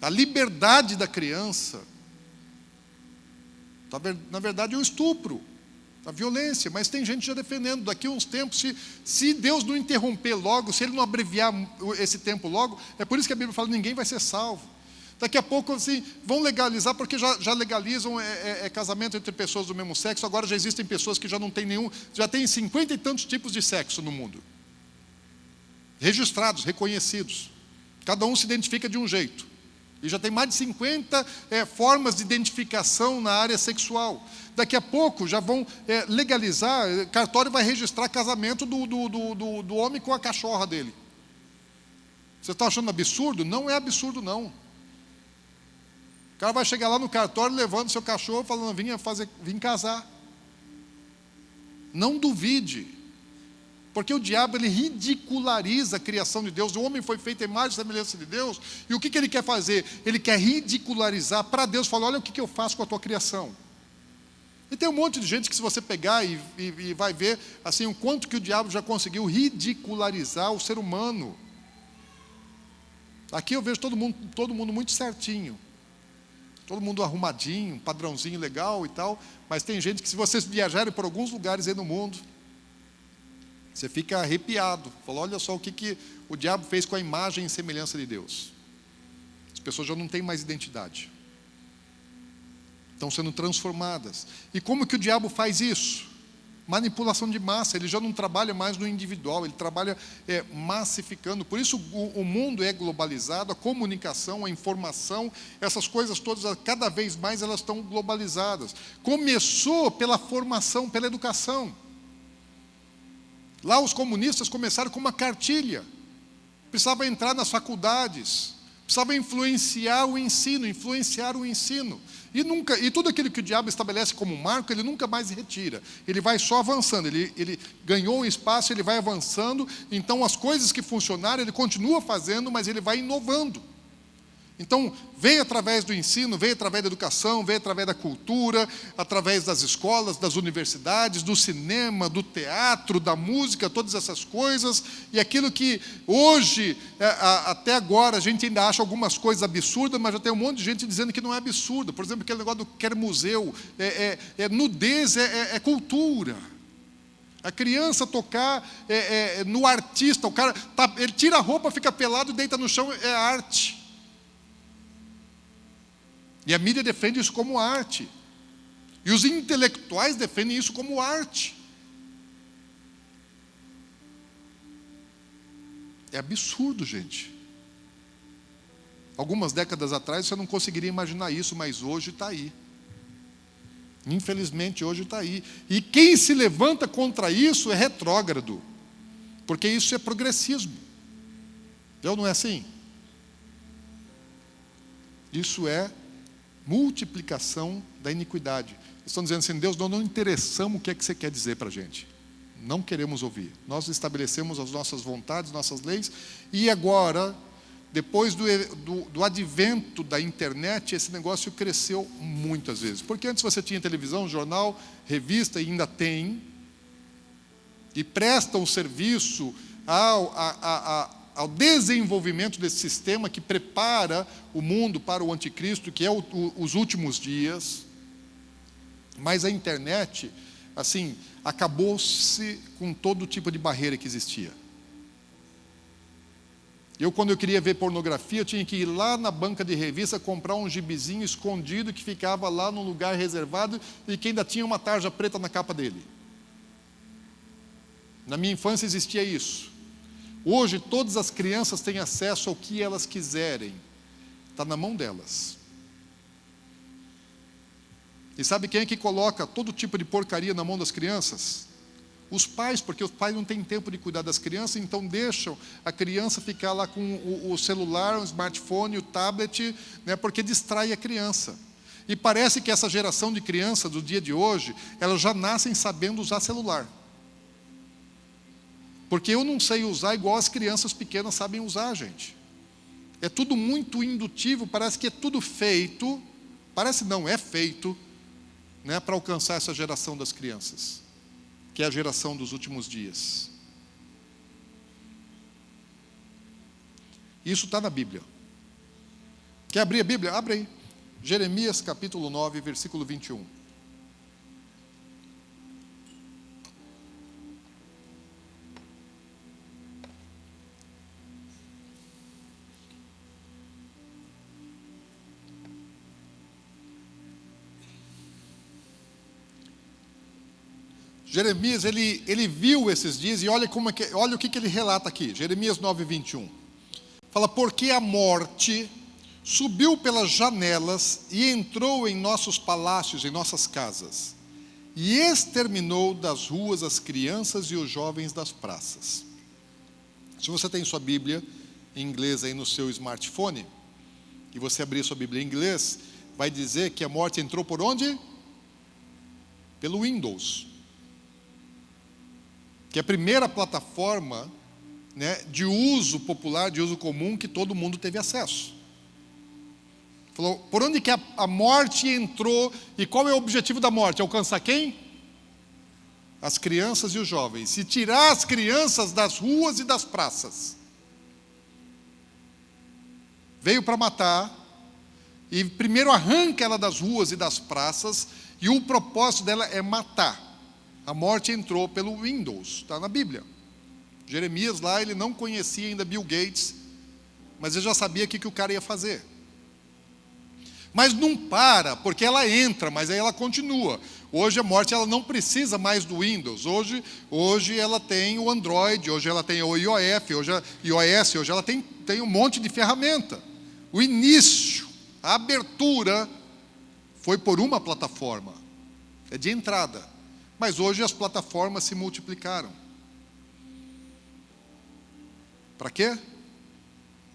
A liberdade da criança. Na verdade, é o estupro, a violência, mas tem gente já defendendo. Daqui a uns tempos, se Deus não interromper logo, se Ele não abreviar esse tempo logo, é por isso que a Bíblia fala: ninguém vai ser salvo. Daqui a pouco, assim, vão legalizar, porque já legalizam casamento entre pessoas do mesmo sexo. Agora já existem pessoas que já não têm nenhum, já tem 50 e tantos tipos de sexo no mundo. Registrados, reconhecidos. Cada um se identifica de um jeito. E já tem mais de 50 formas de identificação na área sexual. Daqui a pouco já vão legalizar, cartório vai registrar casamento do homem com a cachorra dele. Você está achando absurdo? Não é absurdo, não. O cara vai chegar lá no cartório levando seu cachorro, falando: vim casar. Não duvide, porque o diabo, ele ridiculariza a criação de Deus. O homem foi feito em imagem e semelhança de Deus, e o que ele quer fazer? Ele quer ridicularizar para Deus, falar: olha o que eu faço com a tua criação. E tem um monte de gente que, se você pegar e vai ver assim, o quanto que o diabo já conseguiu ridicularizar o ser humano. Aqui eu vejo todo mundo muito certinho. Todo mundo arrumadinho, padrãozinho legal e tal, mas tem gente que, se vocês viajarem por alguns lugares aí no mundo, você fica arrepiado. Fala: olha só o que o diabo fez com a imagem e semelhança de Deus. As pessoas já não têm mais identidade. Estão sendo transformadas. E como que o diabo faz isso? Manipulação de massa. Ele já não trabalha mais no individual, ele trabalha massificando. Por isso o mundo é globalizado, a comunicação, a informação, essas coisas todas, cada vez mais elas estão globalizadas. Começou pela formação, pela educação. Lá os comunistas começaram com uma cartilha. Precisava entrar nas faculdades, precisava influenciar o ensino. E tudo aquilo que o diabo estabelece como marco, ele nunca mais retira. Ele vai só avançando. Ele ganhou um espaço, ele vai avançando. Então, as coisas que funcionaram, ele continua fazendo, mas ele vai inovando. Então, veio através do ensino, veio através da educação, veio através da cultura, através das escolas, das universidades, do cinema, do teatro, da música, todas essas coisas. E aquilo que hoje, até agora, a gente ainda acha algumas coisas absurdas, mas já tem um monte de gente dizendo que não é absurdo. Por exemplo, aquele negócio do quer museu, nudez é cultura. A criança tocar no artista, o cara ele tira a roupa, fica pelado e deita no chão, é arte. E a mídia defende isso como arte. E os intelectuais defendem isso como arte. É absurdo, gente. Algumas décadas atrás você não conseguiria imaginar isso, mas hoje está aí. Infelizmente hoje está aí. E quem se levanta contra isso é retrógrado, porque isso é progressismo. Então não é assim? Isso é multiplicação da iniquidade. Estão dizendo assim: Deus, nós não interessamos o que é que você quer dizer para a gente. Não queremos ouvir. Nós estabelecemos as nossas vontades, nossas leis, e agora, depois do advento da internet, esse negócio cresceu muitas vezes. Porque antes você tinha televisão, jornal, revista, e ainda tem, e prestam um serviço ao desenvolvimento desse sistema que prepara o mundo para o anticristo, que é os últimos dias. Mas a internet, assim, acabou-se com todo tipo de barreira que existia. Quando eu queria ver pornografia, eu tinha que ir lá na banca de revista, comprar um gibizinho escondido, que ficava lá num lugar reservado, e que ainda tinha uma tarja preta na capa dele. Na minha infância existia isso. Hoje, todas as crianças têm acesso ao que elas quiserem. Está na mão delas. E sabe quem é que coloca todo tipo de porcaria na mão das crianças? Os pais, porque os pais não têm tempo de cuidar das crianças, então deixam a criança ficar lá com o celular, o smartphone, o tablet, né, porque distrai a criança. E parece que essa geração de crianças do dia de hoje, elas já nascem sabendo usar celular. Porque eu não sei usar igual as crianças pequenas sabem usar, gente. É tudo muito indutivo, parece que é tudo feito, parece não, é feito, né, para alcançar essa geração das crianças, que é a geração dos últimos dias. Isso está na Bíblia. Quer abrir a Bíblia? Abre aí. Jeremias capítulo 9, versículo 21. Jeremias, ele viu esses dias, e olha o que ele relata aqui. Jeremias 9, 21. Fala: porque a morte subiu pelas janelas e entrou em nossos palácios, em nossas casas, e exterminou das ruas as crianças e os jovens das praças. Se você tem sua Bíblia em inglês aí no seu smartphone, e você abrir sua Bíblia em inglês, vai dizer que a morte entrou por onde? Pelo Windows. Que é a primeira plataforma, né, de uso popular, de uso comum, que todo mundo teve acesso. Falou, por onde que a morte entrou, e qual é o objetivo da morte? Alcançar quem? As crianças e os jovens. E tirar as crianças das ruas e das praças. Veio para matar, e primeiro arranca ela das ruas e das praças, e o propósito dela é matar. A morte entrou pelo Windows, está na Bíblia. Jeremias lá, ele não conhecia ainda Bill Gates, mas ele já sabia o que o cara ia fazer. Mas não para, porque ela entra, mas aí ela continua. Hoje a morte, ela não precisa mais do Windows. Hoje ela tem o Android, hoje ela tem o iOS, hoje ela tem um monte de ferramenta. O início, a abertura, foi por uma plataforma. É de entrada. Mas hoje as plataformas se multiplicaram. Para quê?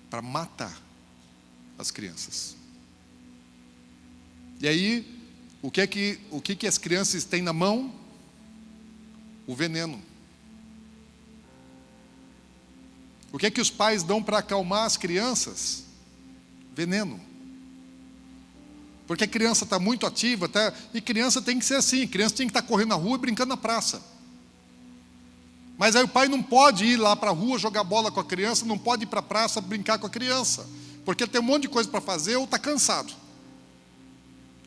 Para matar as crianças. E aí, o que as crianças têm na mão? O veneno. O que os pais dão para acalmar as crianças? Veneno. Porque a criança está muito ativa, e criança tem que ser assim, criança tem que estar correndo na rua e brincando na praça. Mas aí o pai não pode ir lá para a rua jogar bola com a criança, não pode ir para a praça brincar com a criança, porque tem um monte de coisa para fazer ou está cansado.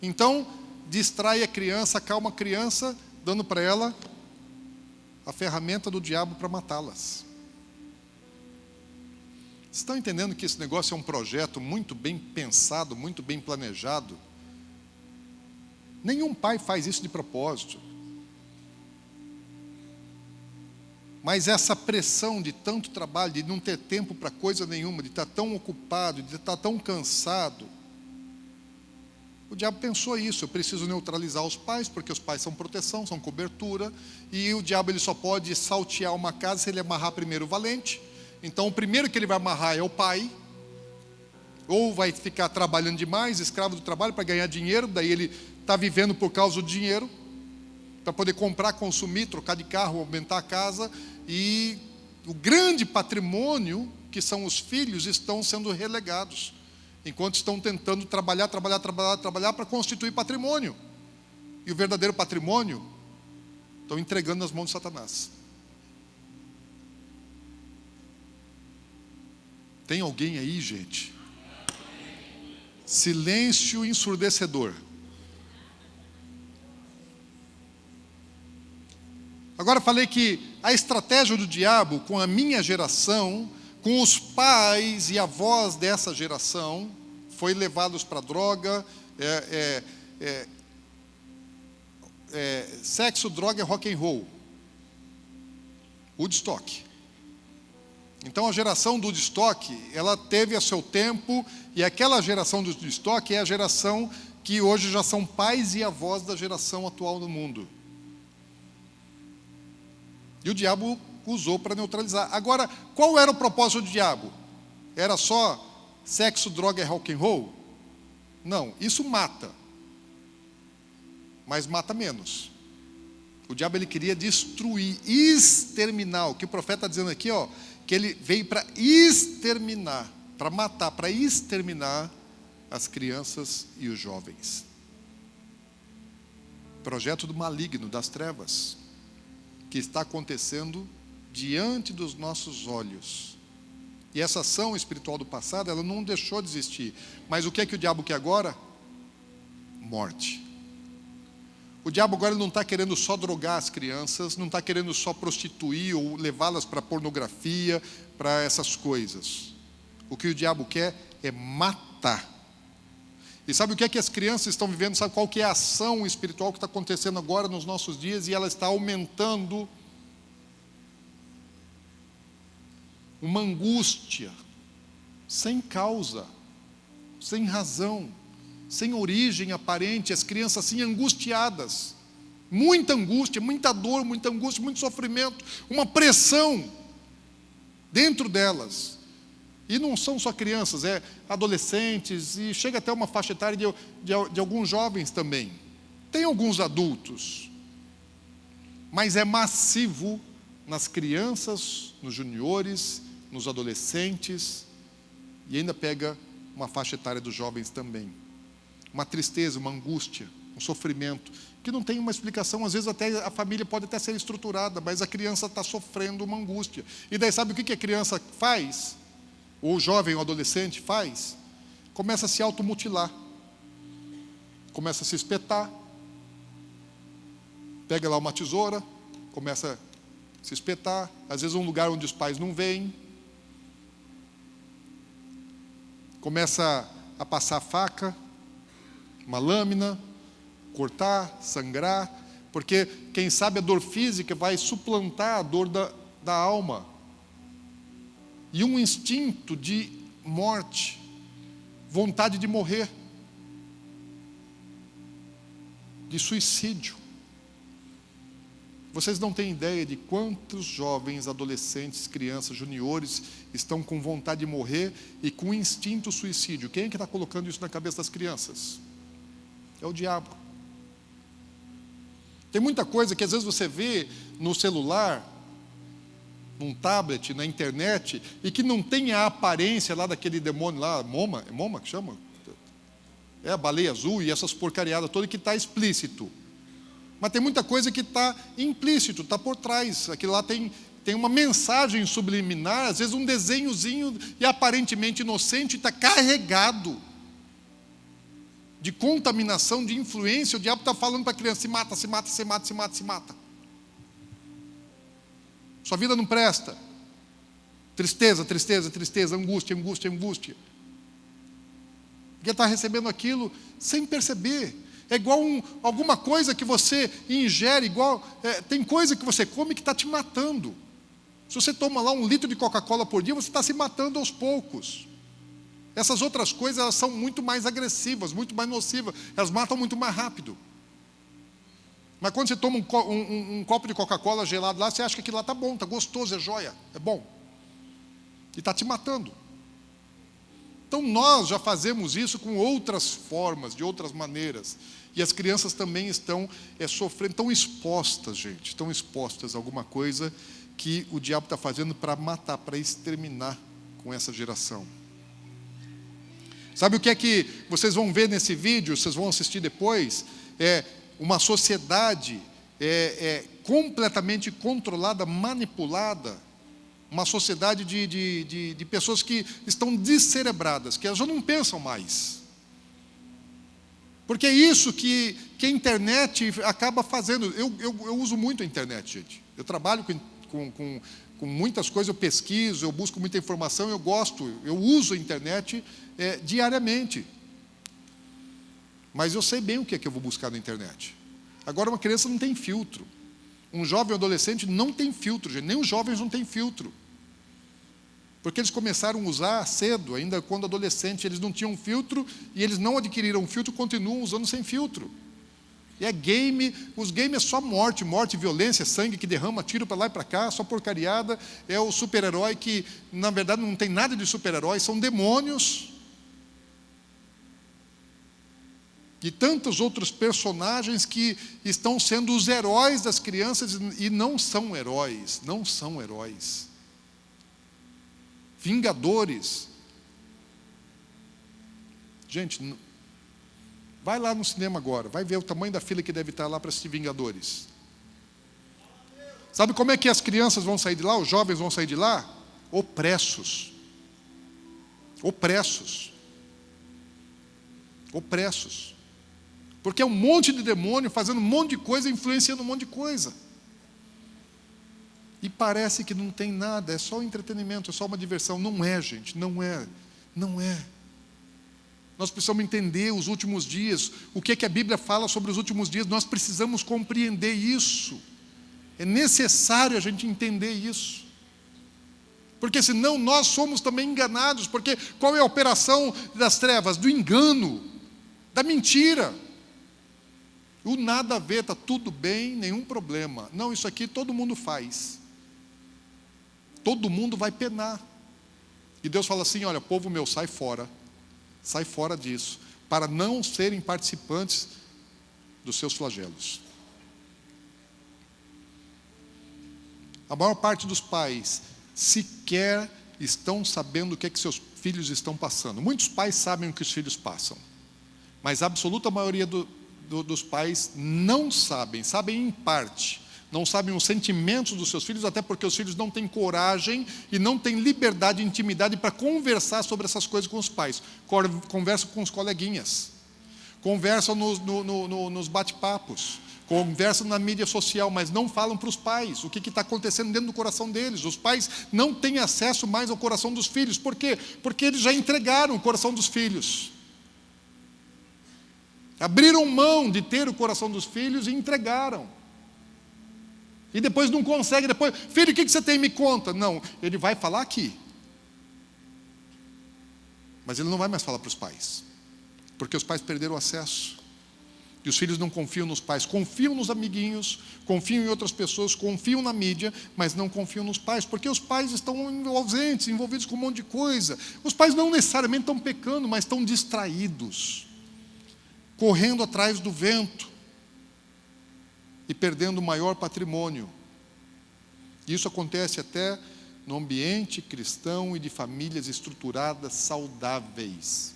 Então, distrai a criança, acalma a criança, dando para ela a ferramenta do diabo para matá-las. Vocês estão entendendo que esse negócio é um projeto muito bem pensado, muito bem planejado? Nenhum pai faz isso de propósito. Mas essa pressão de tanto trabalho, de não ter tempo para coisa nenhuma, de estar tão ocupado, de estar tão cansado, o diabo pensou isso: eu preciso neutralizar os pais, porque os pais são proteção, são cobertura, e o diabo ele só pode saltear uma casa se ele amarrar primeiro o valente. Então o primeiro que ele vai amarrar é o pai, ou vai ficar trabalhando demais, escravo do trabalho para ganhar dinheiro, daí ele está vivendo por causa do dinheiro, para poder comprar, consumir, trocar de carro, aumentar a casa, e o grande patrimônio, que são os filhos, estão sendo relegados, enquanto estão tentando trabalhar para constituir patrimônio. E o verdadeiro patrimônio estão entregando nas mãos de Satanás. Tem alguém aí, gente? Silêncio ensurdecedor. Agora falei que a estratégia do diabo com a minha geração, com os pais e avós dessa geração, foi levá-los para droga, sexo, droga e rock and roll. Woodstock. Então a geração do Woodstock, ela teve a seu tempo, e aquela geração do Woodstock é a geração que hoje já são pais e avós da geração atual do mundo. E o diabo usou para neutralizar. Agora, qual era o propósito do diabo? Era só sexo, droga e rock and roll? Não, isso mata. Mas mata menos. O diabo ele queria destruir, exterminar. O que o profeta está dizendo aqui, ó, que ele veio para exterminar, para matar, para exterminar as crianças e os jovens. Projeto do maligno, das trevas, que está acontecendo diante dos nossos olhos. E essa ação espiritual do passado, ela não deixou de existir. Mas o que é que o diabo quer agora? Morte. O diabo agora não está querendo só drogar as crianças, não está querendo só prostituir ou levá-las para pornografia, para essas coisas. O que o diabo quer é matar. E sabe o que é que as crianças estão vivendo? Sabe qual que é a ação espiritual que está acontecendo agora nos nossos dias? E ela está aumentando uma angústia, sem causa, sem razão, sem origem aparente, as crianças assim angustiadas, muita angústia, muita dor, muita angústia, muito sofrimento, uma pressão dentro delas. E não são só crianças, é adolescentes, e chega até uma faixa etária de alguns jovens também. Tem alguns adultos, mas é massivo nas crianças, nos juniores, nos adolescentes, e ainda pega uma faixa etária dos jovens também. Uma tristeza, uma angústia, um sofrimento, que não tem uma explicação. Às vezes até a família pode até ser estruturada, mas a criança está sofrendo uma angústia. E daí sabe o que a criança faz? Ou o jovem ou adolescente faz? Começa a se automutilar, começa a se espetar, pega lá uma tesoura, começa a se espetar, às vezes um lugar onde os pais não veem, começa a passar a faca, uma lâmina, cortar, sangrar, porque quem sabe a dor física vai suplantar a dor da alma. E um instinto de morte, vontade de morrer, de suicídio. Vocês não têm ideia de quantos jovens, adolescentes, crianças, juniores estão com vontade de morrer e com instinto suicídio. Quem é que está colocando isso na cabeça das crianças? É o diabo. Tem muita coisa que às vezes você vê no celular, num tablet, na internet, e que não tem a aparência lá daquele demônio lá, Moma, é Moma que chama? É a baleia azul e essas porcariadas todas, que está explícito. Mas tem muita coisa que está implícito, está por trás. Aquilo lá tem uma mensagem subliminar, às vezes um desenhozinho, e aparentemente inocente, está carregado de contaminação, de influência. O diabo está falando para a criança: se mata, se mata, se mata, se mata, se mata. Sua vida não presta. Tristeza, tristeza, tristeza, angústia, angústia, angústia. Porque está recebendo aquilo sem perceber. É igual alguma coisa que você ingere, tem coisa que você come que está te matando. Se você toma lá 1 litro de Coca-Cola por dia, você está se matando aos poucos. Essas outras coisas, elas são muito mais agressivas, muito mais nocivas, elas matam muito mais rápido. Mas quando você toma um copo de Coca-Cola gelado lá, você acha que aquilo lá está bom, está gostoso, é joia, é bom. E está te matando. Então nós já fazemos isso com outras formas, de outras maneiras. E as crianças também estão sofrendo, estão expostas, gente, estão expostas a alguma coisa que o diabo está fazendo para matar, para exterminar com essa geração. Sabe o que é que vocês vão ver nesse vídeo, vocês vão assistir depois? É uma sociedade completamente controlada, manipulada, uma sociedade de pessoas que estão descerebradas, que elas já não pensam mais. Porque é isso que a internet acaba fazendo. Eu uso muito a internet, gente. Eu trabalho com muitas coisas, eu pesquiso, eu busco muita informação, eu uso a internet diariamente. Mas eu sei bem o que é que eu vou buscar na internet. Agora, uma criança não tem filtro. Um jovem ou adolescente não tem filtro, gente. Nem os jovens não têm filtro. Porque eles começaram a usar cedo, ainda quando adolescente, eles não tinham filtro, e eles não adquiriram filtro, continuam usando sem filtro. E é game, os games é só morte, violência, sangue que derrama, tiro para lá e para cá, só porcariada. É o super-herói que, na verdade, não tem nada de super-herói, são demônios. E tantos outros personagens que estão sendo os heróis das crianças e não são heróis, não são heróis. Vingadores. Gente, vai lá no cinema agora, vai ver o tamanho da fila que deve estar lá para assistir Vingadores. Sabe como é que as crianças vão sair de lá, os jovens vão sair de lá? Opressos. Opressos. Opressos. Porque é um monte de demônio fazendo um monte de coisa, influenciando um monte de coisa. E parece que não tem nada, é só um entretenimento, é só uma diversão. Não é, gente, não é. Não é. Nós precisamos entender os últimos dias, o que é que a Bíblia fala sobre os últimos dias, nós precisamos compreender isso. É necessário a gente entender isso. Porque senão nós somos também enganados, porque qual é a operação das trevas? Do engano, da mentira. O nada a ver, está tudo bem, nenhum problema. Não, isso aqui todo mundo faz. Todo mundo vai penar. E Deus fala assim, olha, povo meu, sai fora disso, para não serem participantes dos seus flagelos. A maior parte dos pais sequer estão sabendo o que é que seus filhos estão passando. Muitos pais sabem o que os filhos passam, mas a absoluta maioria dos pais não sabem em parte. Não sabem os sentimentos dos seus filhos, até porque os filhos não têm coragem e não têm liberdade e intimidade para conversar sobre essas coisas com os pais. Conversam com os coleguinhas, conversam nos bate-papos, conversam na mídia social, mas não falam para os pais o que está acontecendo dentro do coração deles. Os pais não têm acesso mais ao coração dos filhos. Por quê? Porque eles já entregaram o coração dos filhos. Abriram mão de ter o coração dos filhos e entregaram. E depois não consegue, filho, o que você tem? Me conta. Não, ele vai falar aqui. Mas ele não vai mais falar para os pais. Porque os pais perderam o acesso. E os filhos não confiam nos pais. Confiam nos amiguinhos, confiam em outras pessoas, confiam na mídia, mas não confiam nos pais. Porque os pais estão ausentes, envolvidos com um monte de coisa. Os pais não necessariamente estão pecando, mas estão distraídos. Correndo atrás do vento. E perdendo o maior patrimônio. Isso acontece até no ambiente cristão e de famílias estruturadas saudáveis.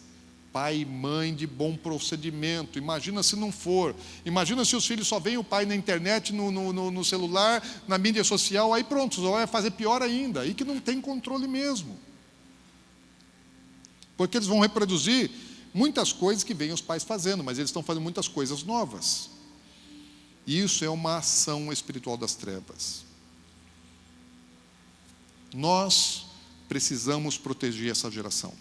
Pai e mãe de bom procedimento. Imagina se não for. Imagina se os filhos só veem o pai na internet, no celular, na mídia social, aí pronto, só vai fazer pior ainda. Aí que não tem controle mesmo. Porque eles vão reproduzir muitas coisas que vêm os pais fazendo, mas eles estão fazendo muitas coisas novas. Isso é uma ação espiritual das trevas. Nós precisamos proteger essa geração.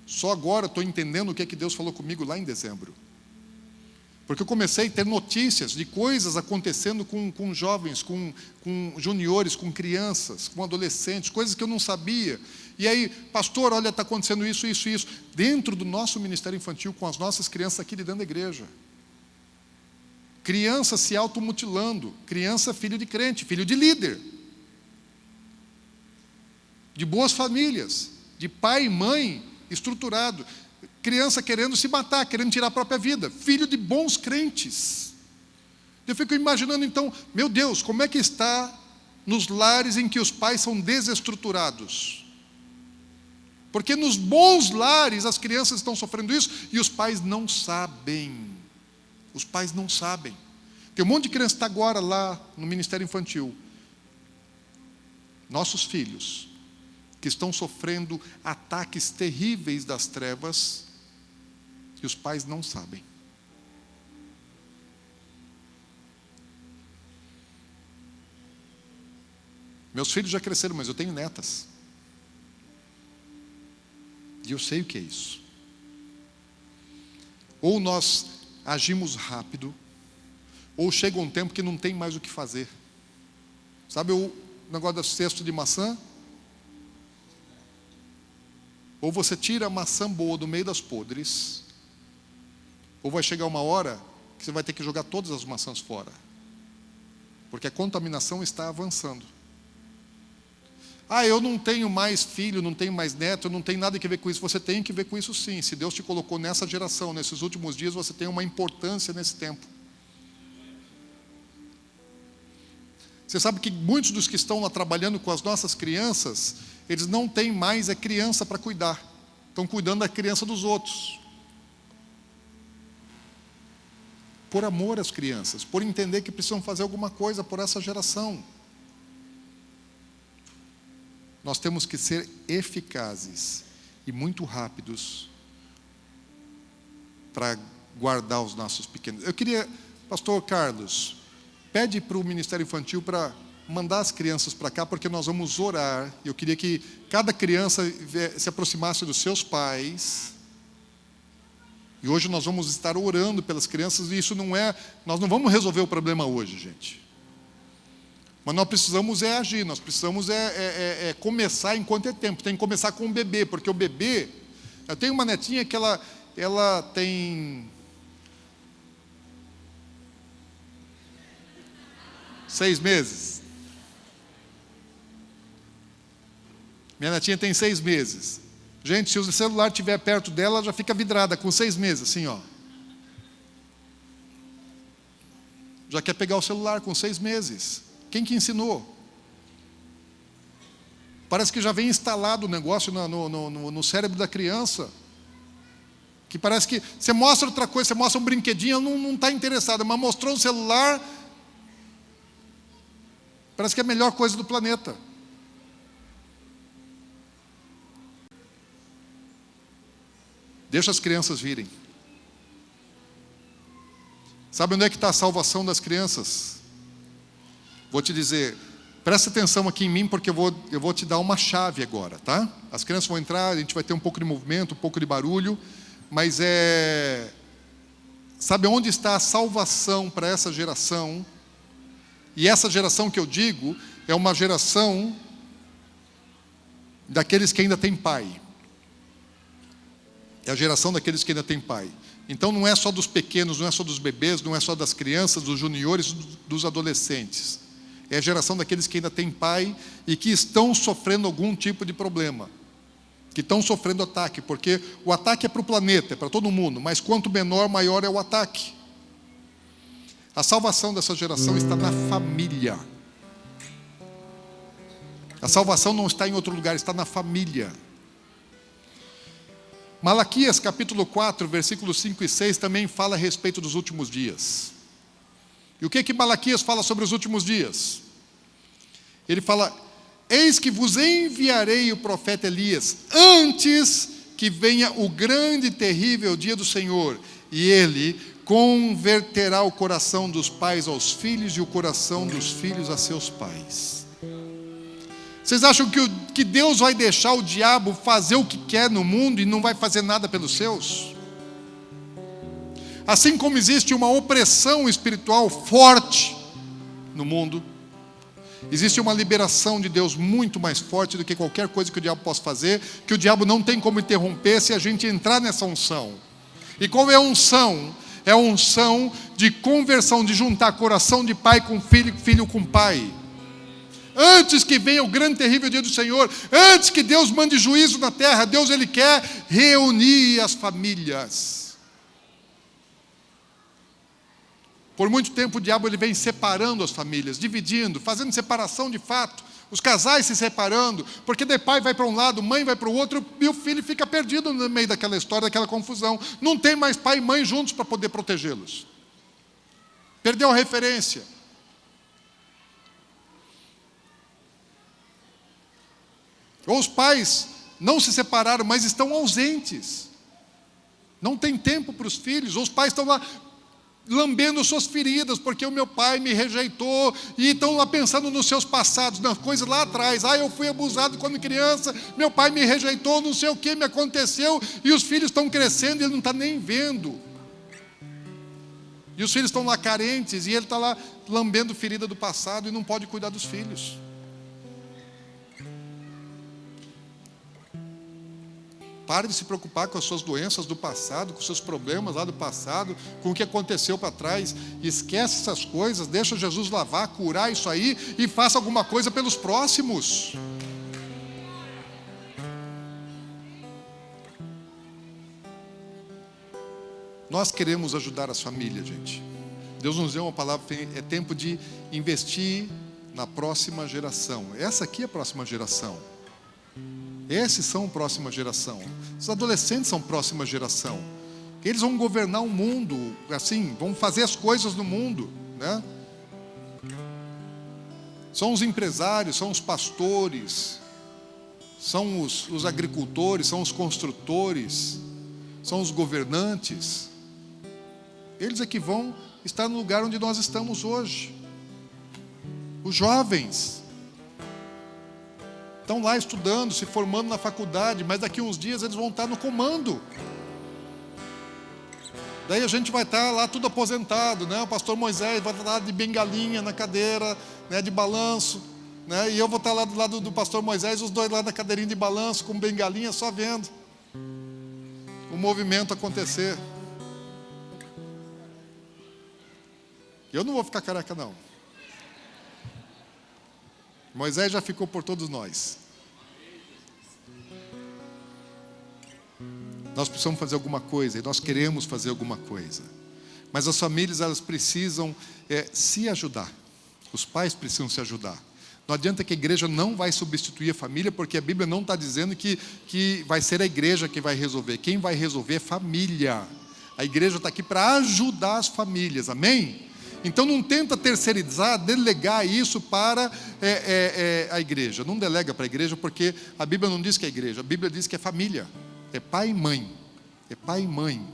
Só agora estou entendendo o que é que Deus falou comigo lá em dezembro. Porque eu comecei a ter notícias de coisas acontecendo com jovens, com juniores, com crianças, com adolescentes, coisas que eu não sabia. E aí, pastor, olha, está acontecendo isso, isso, isso. Dentro do nosso ministério infantil, com as nossas crianças aqui de dentro da igreja. Criança se automutilando. Criança filho de crente, filho de líder. De boas famílias. De pai e mãe estruturado. Criança querendo se matar, querendo tirar a própria vida. Filho de bons crentes. Eu fico imaginando então, meu Deus, como é que está nos lares em que os pais são desestruturados? Porque nos bons lares as crianças estão sofrendo isso e os pais não sabem. Os pais não sabem. Tem um monte de criança que está agora lá no Ministério Infantil. Nossos filhos, que estão sofrendo ataques terríveis das trevas, e os pais não sabem. Meus filhos já cresceram, mas eu tenho netas. E eu sei o que é isso. Ou nós agimos rápido, ou chega um tempo que não tem mais o que fazer. Sabe o negócio do cesto de maçã? Ou você tira a maçã boa do meio das podres, ou vai chegar uma hora que você vai ter que jogar todas as maçãs fora. Porque a contaminação está avançando. Eu não tenho mais filho, não tenho mais neto, não tem nada a ver com isso. Você tem que ver com isso sim. Se Deus te colocou nessa geração, nesses últimos dias, você tem uma importância nesse tempo. Você sabe que muitos dos que estão lá trabalhando com as nossas crianças, eles não têm mais criança para cuidar. Estão cuidando da criança dos outros. Por amor às crianças, por entender que precisam fazer alguma coisa por essa geração. Nós temos que ser eficazes e muito rápidos para guardar os nossos pequenos. Eu queria, pastor Carlos, pede para o Ministério Infantil para mandar as crianças para cá, porque nós vamos orar. Eu queria que cada criança se aproximasse dos seus pais. E hoje nós vamos estar orando pelas crianças, e isso nós não vamos resolver o problema hoje, gente. Mas nós precisamos agir, nós precisamos começar enquanto é tempo. Tem que começar com o bebê, porque o bebê... Eu tenho uma netinha que ela tem 6 meses. Minha netinha tem 6 meses. Gente, se o celular estiver perto dela, ela já fica vidrada com 6 meses, assim, ó. Já quer pegar o celular com 6 meses. Quem que ensinou? Parece que já vem instalado o negócio no cérebro da criança. Que parece que você mostra outra coisa, você mostra um brinquedinho, ela não está interessada, mas mostrou o celular, parece que é a melhor coisa do planeta. Deixa as crianças virem. Sabe onde é que está a salvação das crianças? Vou te dizer, presta atenção aqui em mim, porque eu vou te dar uma chave agora, tá? As crianças vão entrar, a gente vai ter um pouco de movimento, um pouco de barulho, mas sabe onde está a salvação para essa geração? E essa geração que eu digo é uma geração daqueles que ainda têm pai. É a geração daqueles que ainda têm pai. Então não é só dos pequenos, não é só dos bebês, não é só das crianças, dos juniores, dos adolescentes. É a geração daqueles que ainda têm pai e que estão sofrendo algum tipo de problema. Que estão sofrendo ataque, porque o ataque é para o planeta, é para todo mundo, mas quanto menor, maior é o ataque. A salvação dessa geração está na família. A salvação não está em outro lugar, está na família. Malaquias capítulo 4, versículos 5 e 6 também fala a respeito dos últimos dias. E o que Malaquias fala sobre os últimos dias? Ele fala: eis que vos enviarei o profeta Elias, antes que venha o grande e terrível dia do Senhor, e ele converterá o coração dos pais aos filhos e o coração dos filhos a seus pais. Vocês acham que Deus vai deixar o diabo fazer o que quer no mundo e não vai fazer nada pelos seus? Assim como existe uma opressão espiritual forte no mundo, existe uma liberação de Deus muito mais forte do que qualquer coisa que o diabo possa fazer, que o diabo não tem como interromper se a gente entrar nessa unção. E qual é a unção? É a unção de conversão, de juntar coração de pai com filho, filho com pai. Antes que venha o grande e terrível dia do Senhor, antes que Deus mande juízo na terra, Deus ele quer reunir as famílias. Por muito tempo o diabo ele vem separando as famílias, dividindo, fazendo separação de fato, os casais se separando, porque de pai vai para um lado, mãe vai para o outro, e o filho fica perdido no meio daquela história, daquela confusão. Não tem mais pai e mãe juntos para poder protegê-los. Perdeu a referência. Ou os pais não se separaram, mas estão ausentes. Não tem tempo para os filhos, ou os pais estão lá lambendo suas feridas, porque o meu pai me rejeitou, e estão lá pensando nos seus passados, nas coisas lá atrás. Eu fui abusado quando criança, meu pai me rejeitou, não sei o que me aconteceu, e os filhos estão crescendo e ele não está nem vendo. E os filhos estão lá carentes, e ele está lá lambendo ferida do passado e não pode cuidar dos filhos. Pare de se preocupar com as suas doenças do passado, com os seus problemas lá do passado, com o que aconteceu para trás. Esquece essas coisas, deixa Jesus lavar, curar isso aí e faça alguma coisa pelos próximos. Nós queremos ajudar as famílias, gente. Deus nos deu uma palavra, é tempo de investir na próxima geração. Essa aqui é a próxima geração. Esses são a próxima geração. Os adolescentes são a próxima geração. Eles vão governar o mundo, assim, vão fazer as coisas no mundo, né? São os empresários, são os pastores, são os agricultores, são os construtores, são os governantes. Eles é que vão estar no lugar onde nós estamos hoje. Os jovens estão lá estudando, se formando na faculdade, mas daqui a uns dias eles vão estar no comando. Daí a gente vai estar lá tudo aposentado, né? O pastor Moisés vai estar lá de bengalinha na cadeira, né, de balanço, né? E eu vou estar lá do lado do pastor Moisés, os dois lá na cadeirinha de balanço, com bengalinha, só vendo o movimento acontecer. Eu não vou ficar careca, não. Moisés já ficou por todos nós. Nós precisamos fazer alguma coisa, e nós queremos fazer alguma coisa. Mas as famílias, elas precisam se ajudar. Os pais precisam se ajudar. Não adianta que a igreja não vai substituir a família, porque a Bíblia não está dizendo que vai ser a igreja que vai resolver. Quem vai resolver é a família. A igreja está aqui para ajudar as famílias, amém? Então não tenta terceirizar, delegar isso para a igreja. Não delega para a igreja, porque a Bíblia não diz que é igreja, a Bíblia diz que é família. É pai e mãe. É pai e mãe.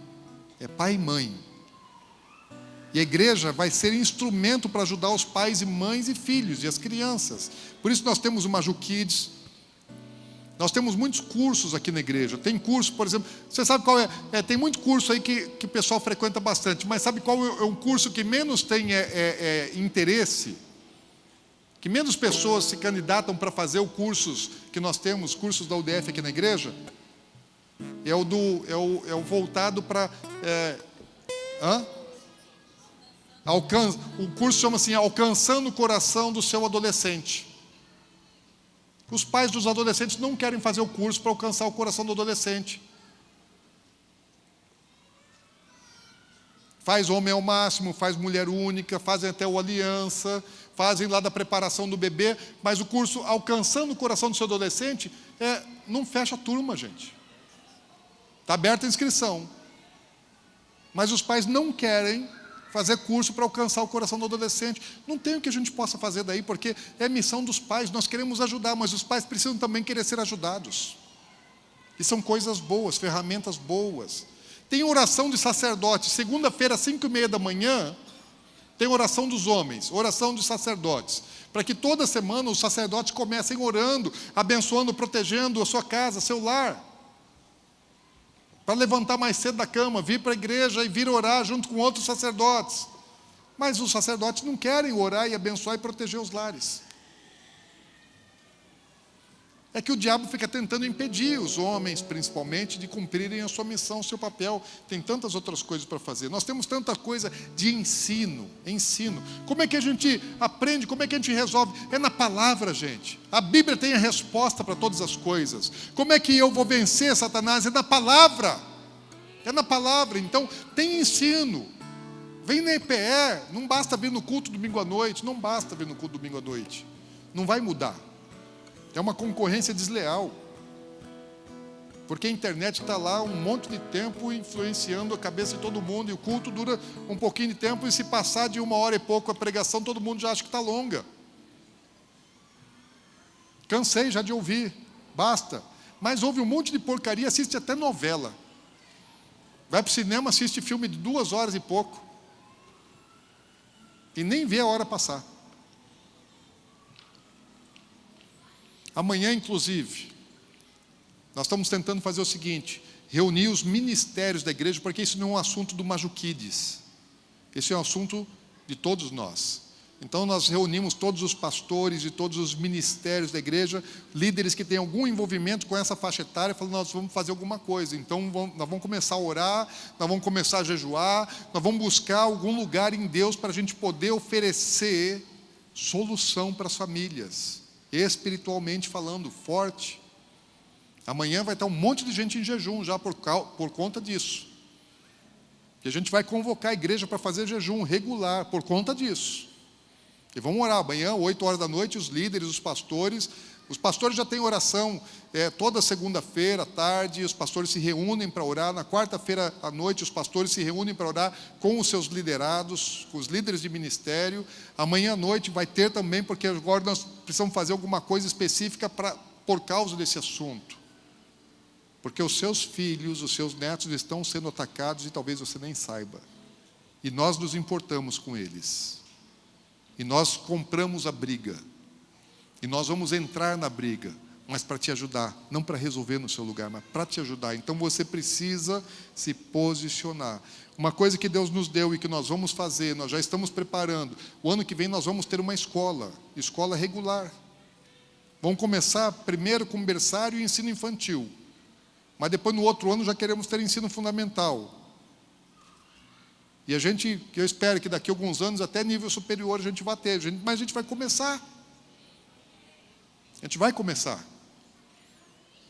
É pai e mãe. E a igreja vai ser instrumento para ajudar os pais e mães e filhos e as crianças. Por isso nós temos o Maju Kids. Nós temos muitos cursos aqui na igreja. Tem curso, por exemplo, você sabe qual é? Tem muito curso aí que o pessoal frequenta bastante, mas sabe qual é um curso que menos tem interesse? Que menos pessoas se candidatam para fazer os cursos que nós temos, cursos da UDF aqui na igreja? É o voltado para... O curso chama assim, Alcançando o Coração do Seu Adolescente. Os pais dos adolescentes não querem fazer o curso para alcançar o coração do adolescente. Faz homem ao máximo, faz mulher única, fazem até o aliança, fazem lá da preparação do bebê, mas o curso Alcançando o Coração do Seu Adolescente não fecha a turma, gente. Está aberta a inscrição. Mas os pais não querem fazer curso para alcançar o coração do adolescente. Não tem o que a gente possa fazer daí, porque é missão dos pais. Nós queremos ajudar, mas os pais precisam também querer ser ajudados. E são coisas boas, ferramentas boas. Tem oração de sacerdote. Segunda-feira, às 5:30 da manhã, tem oração dos homens, oração dos sacerdotes. Para que toda semana os sacerdotes comecem orando, abençoando, protegendo a sua casa, seu lar. para levantar mais cedo da cama, vir para a igreja e vir orar junto com outros sacerdotes. Mas os sacerdotes não querem orar e abençoar e proteger os lares. É que o diabo fica tentando impedir os homens, principalmente, de cumprirem a sua missão, o seu papel. Tem tantas outras coisas para fazer. Nós temos tanta coisa de ensino. Como é que a gente aprende? Como é que a gente resolve? É na palavra, gente. A Bíblia tem a resposta para todas as coisas. Como é que eu vou vencer Satanás? É na palavra. É na palavra. Então, tem ensino. Vem na EPE. Não basta vir no culto domingo à noite. Não basta vir no culto domingo à noite. Não vai mudar. É uma concorrência desleal. Porque a internet está lá um monte de tempo influenciando a cabeça de todo mundo. E o culto dura um pouquinho de tempo. E se passar de 1 hora e pouco a pregação, todo mundo já acha que está longa. Cansei já de ouvir. Basta. Mas ouve um monte de porcaria, assiste até novela. Vai para o cinema, assiste filme de 2 horas e pouco. E nem vê a hora passar. Amanhã, inclusive, nós estamos tentando fazer o seguinte: reunir os ministérios da igreja, porque isso não é um assunto do Majuquides. Esse é um assunto de todos nós. Então nós reunimos todos os pastores e todos os ministérios da igreja, líderes que têm algum envolvimento com essa faixa etária, e falando: nós vamos fazer alguma coisa. Então nós vamos começar a orar, nós vamos começar a jejuar, nós vamos buscar algum lugar em Deus para a gente poder oferecer solução para as famílias. Espiritualmente falando, forte. Amanhã vai estar um monte de gente em jejum já por conta disso. E a gente vai convocar a igreja para fazer jejum regular por conta disso. E vamos orar amanhã, 8 horas da noite, os líderes, os pastores já têm oração toda segunda-feira à tarde, os pastores se reúnem para orar. Na quarta-feira à noite, os pastores se reúnem para orar com os seus liderados, com os líderes de ministério. Amanhã à noite vai ter também, porque agora nós precisamos fazer alguma coisa específica por causa desse assunto. Porque os seus filhos, os seus netos estão sendo atacados e talvez você nem saiba. E nós nos importamos com eles. E nós compramos a briga. E nós vamos entrar na briga, mas para te ajudar, não para resolver no seu lugar, mas para te ajudar. Então você precisa se posicionar. Uma coisa que Deus nos deu e que nós vamos fazer, nós já estamos preparando. O ano que vem nós vamos ter uma escola regular. Vamos começar primeiro com berçário e ensino infantil. Mas depois no outro ano já queremos ter ensino fundamental. E eu espero que daqui a alguns anos até nível superior a gente vai ter. Mas a gente vai começar. A gente vai começar.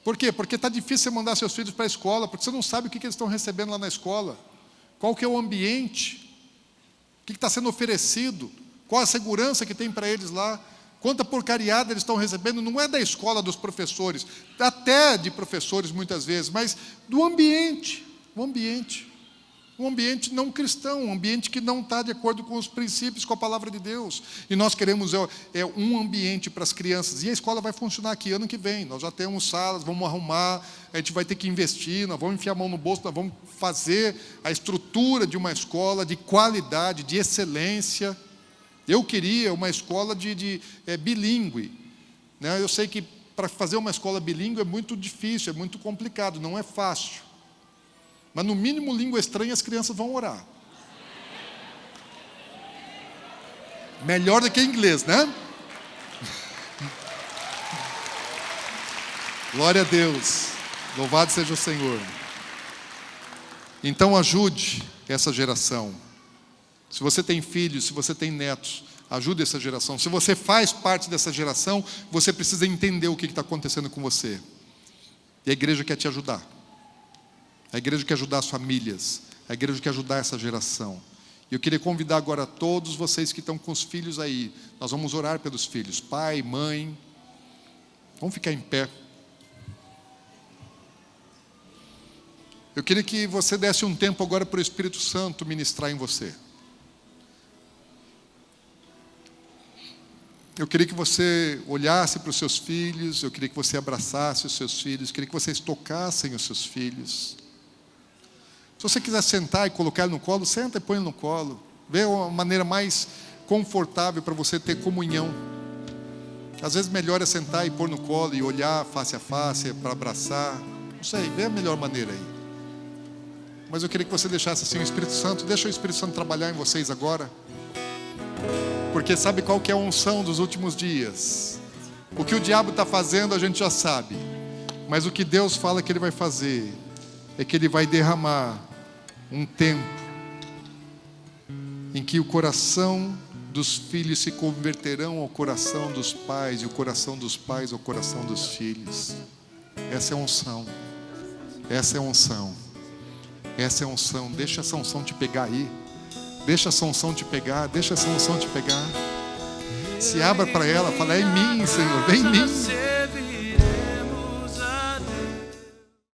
Por quê? Porque está difícil você mandar seus filhos para a escola, porque você não sabe o que eles estão recebendo lá na escola. Qual que é o ambiente? O que está sendo oferecido? Qual a segurança que tem para eles lá? Quanta porcariada eles estão recebendo? Não é da escola dos professores, até de professores muitas vezes, mas do ambiente. Um ambiente não cristão, um ambiente que não está de acordo com os princípios, com a palavra de Deus. E nós queremos um ambiente para as crianças. E a escola vai funcionar aqui ano que vem. Nós já temos salas, vamos arrumar, a gente vai ter que investir, nós vamos enfiar a mão no bolso, nós vamos fazer a estrutura de uma escola de qualidade, de excelência. Eu queria uma escola bilíngue. Né? Eu sei que para fazer uma escola bilíngue é muito difícil, é muito complicado, não é fácil. Mas no mínimo língua estranha as crianças vão orar. Melhor do que inglês, né? Glória a Deus. Louvado seja o Senhor. Então ajude essa geração. Se você tem filhos, se você tem netos, ajude essa geração. Se você faz parte dessa geração, você precisa entender o que está acontecendo com você. E a igreja quer te ajudar. A igreja quer ajudar as famílias. A igreja quer ajudar essa geração. E eu queria convidar agora todos vocês que estão com os filhos aí. Nós vamos orar pelos filhos. Pai, mãe. Vamos ficar em pé. Eu queria que você desse um tempo agora para o Espírito Santo ministrar em você. Eu queria que você olhasse para os seus filhos. Eu queria que você abraçasse os seus filhos. Eu queria que vocês tocassem os seus filhos. Se você quiser sentar e colocar ele no colo, senta e põe ele no colo. Vê uma maneira mais confortável para você ter comunhão. Às vezes melhor é sentar e pôr no colo e olhar face a face para abraçar. Não sei, vê a melhor maneira aí. Mas eu queria que você deixasse assim o Espírito Santo. Deixa o Espírito Santo trabalhar em vocês agora. Porque sabe qual que é a unção dos últimos dias? O que o diabo está fazendo a gente já sabe. Mas o que Deus fala que Ele vai fazer é que Ele vai derramar um tempo em que o coração dos filhos se converterão ao coração dos pais, e o coração dos pais ao coração dos filhos. Essa é a unção. Essa é a unção. Essa é a unção. Deixa essa unção te pegar aí. Deixa essa unção te pegar. Deixa essa unção te pegar. Se abra para ela, fala: é em mim, Senhor, vem em mim.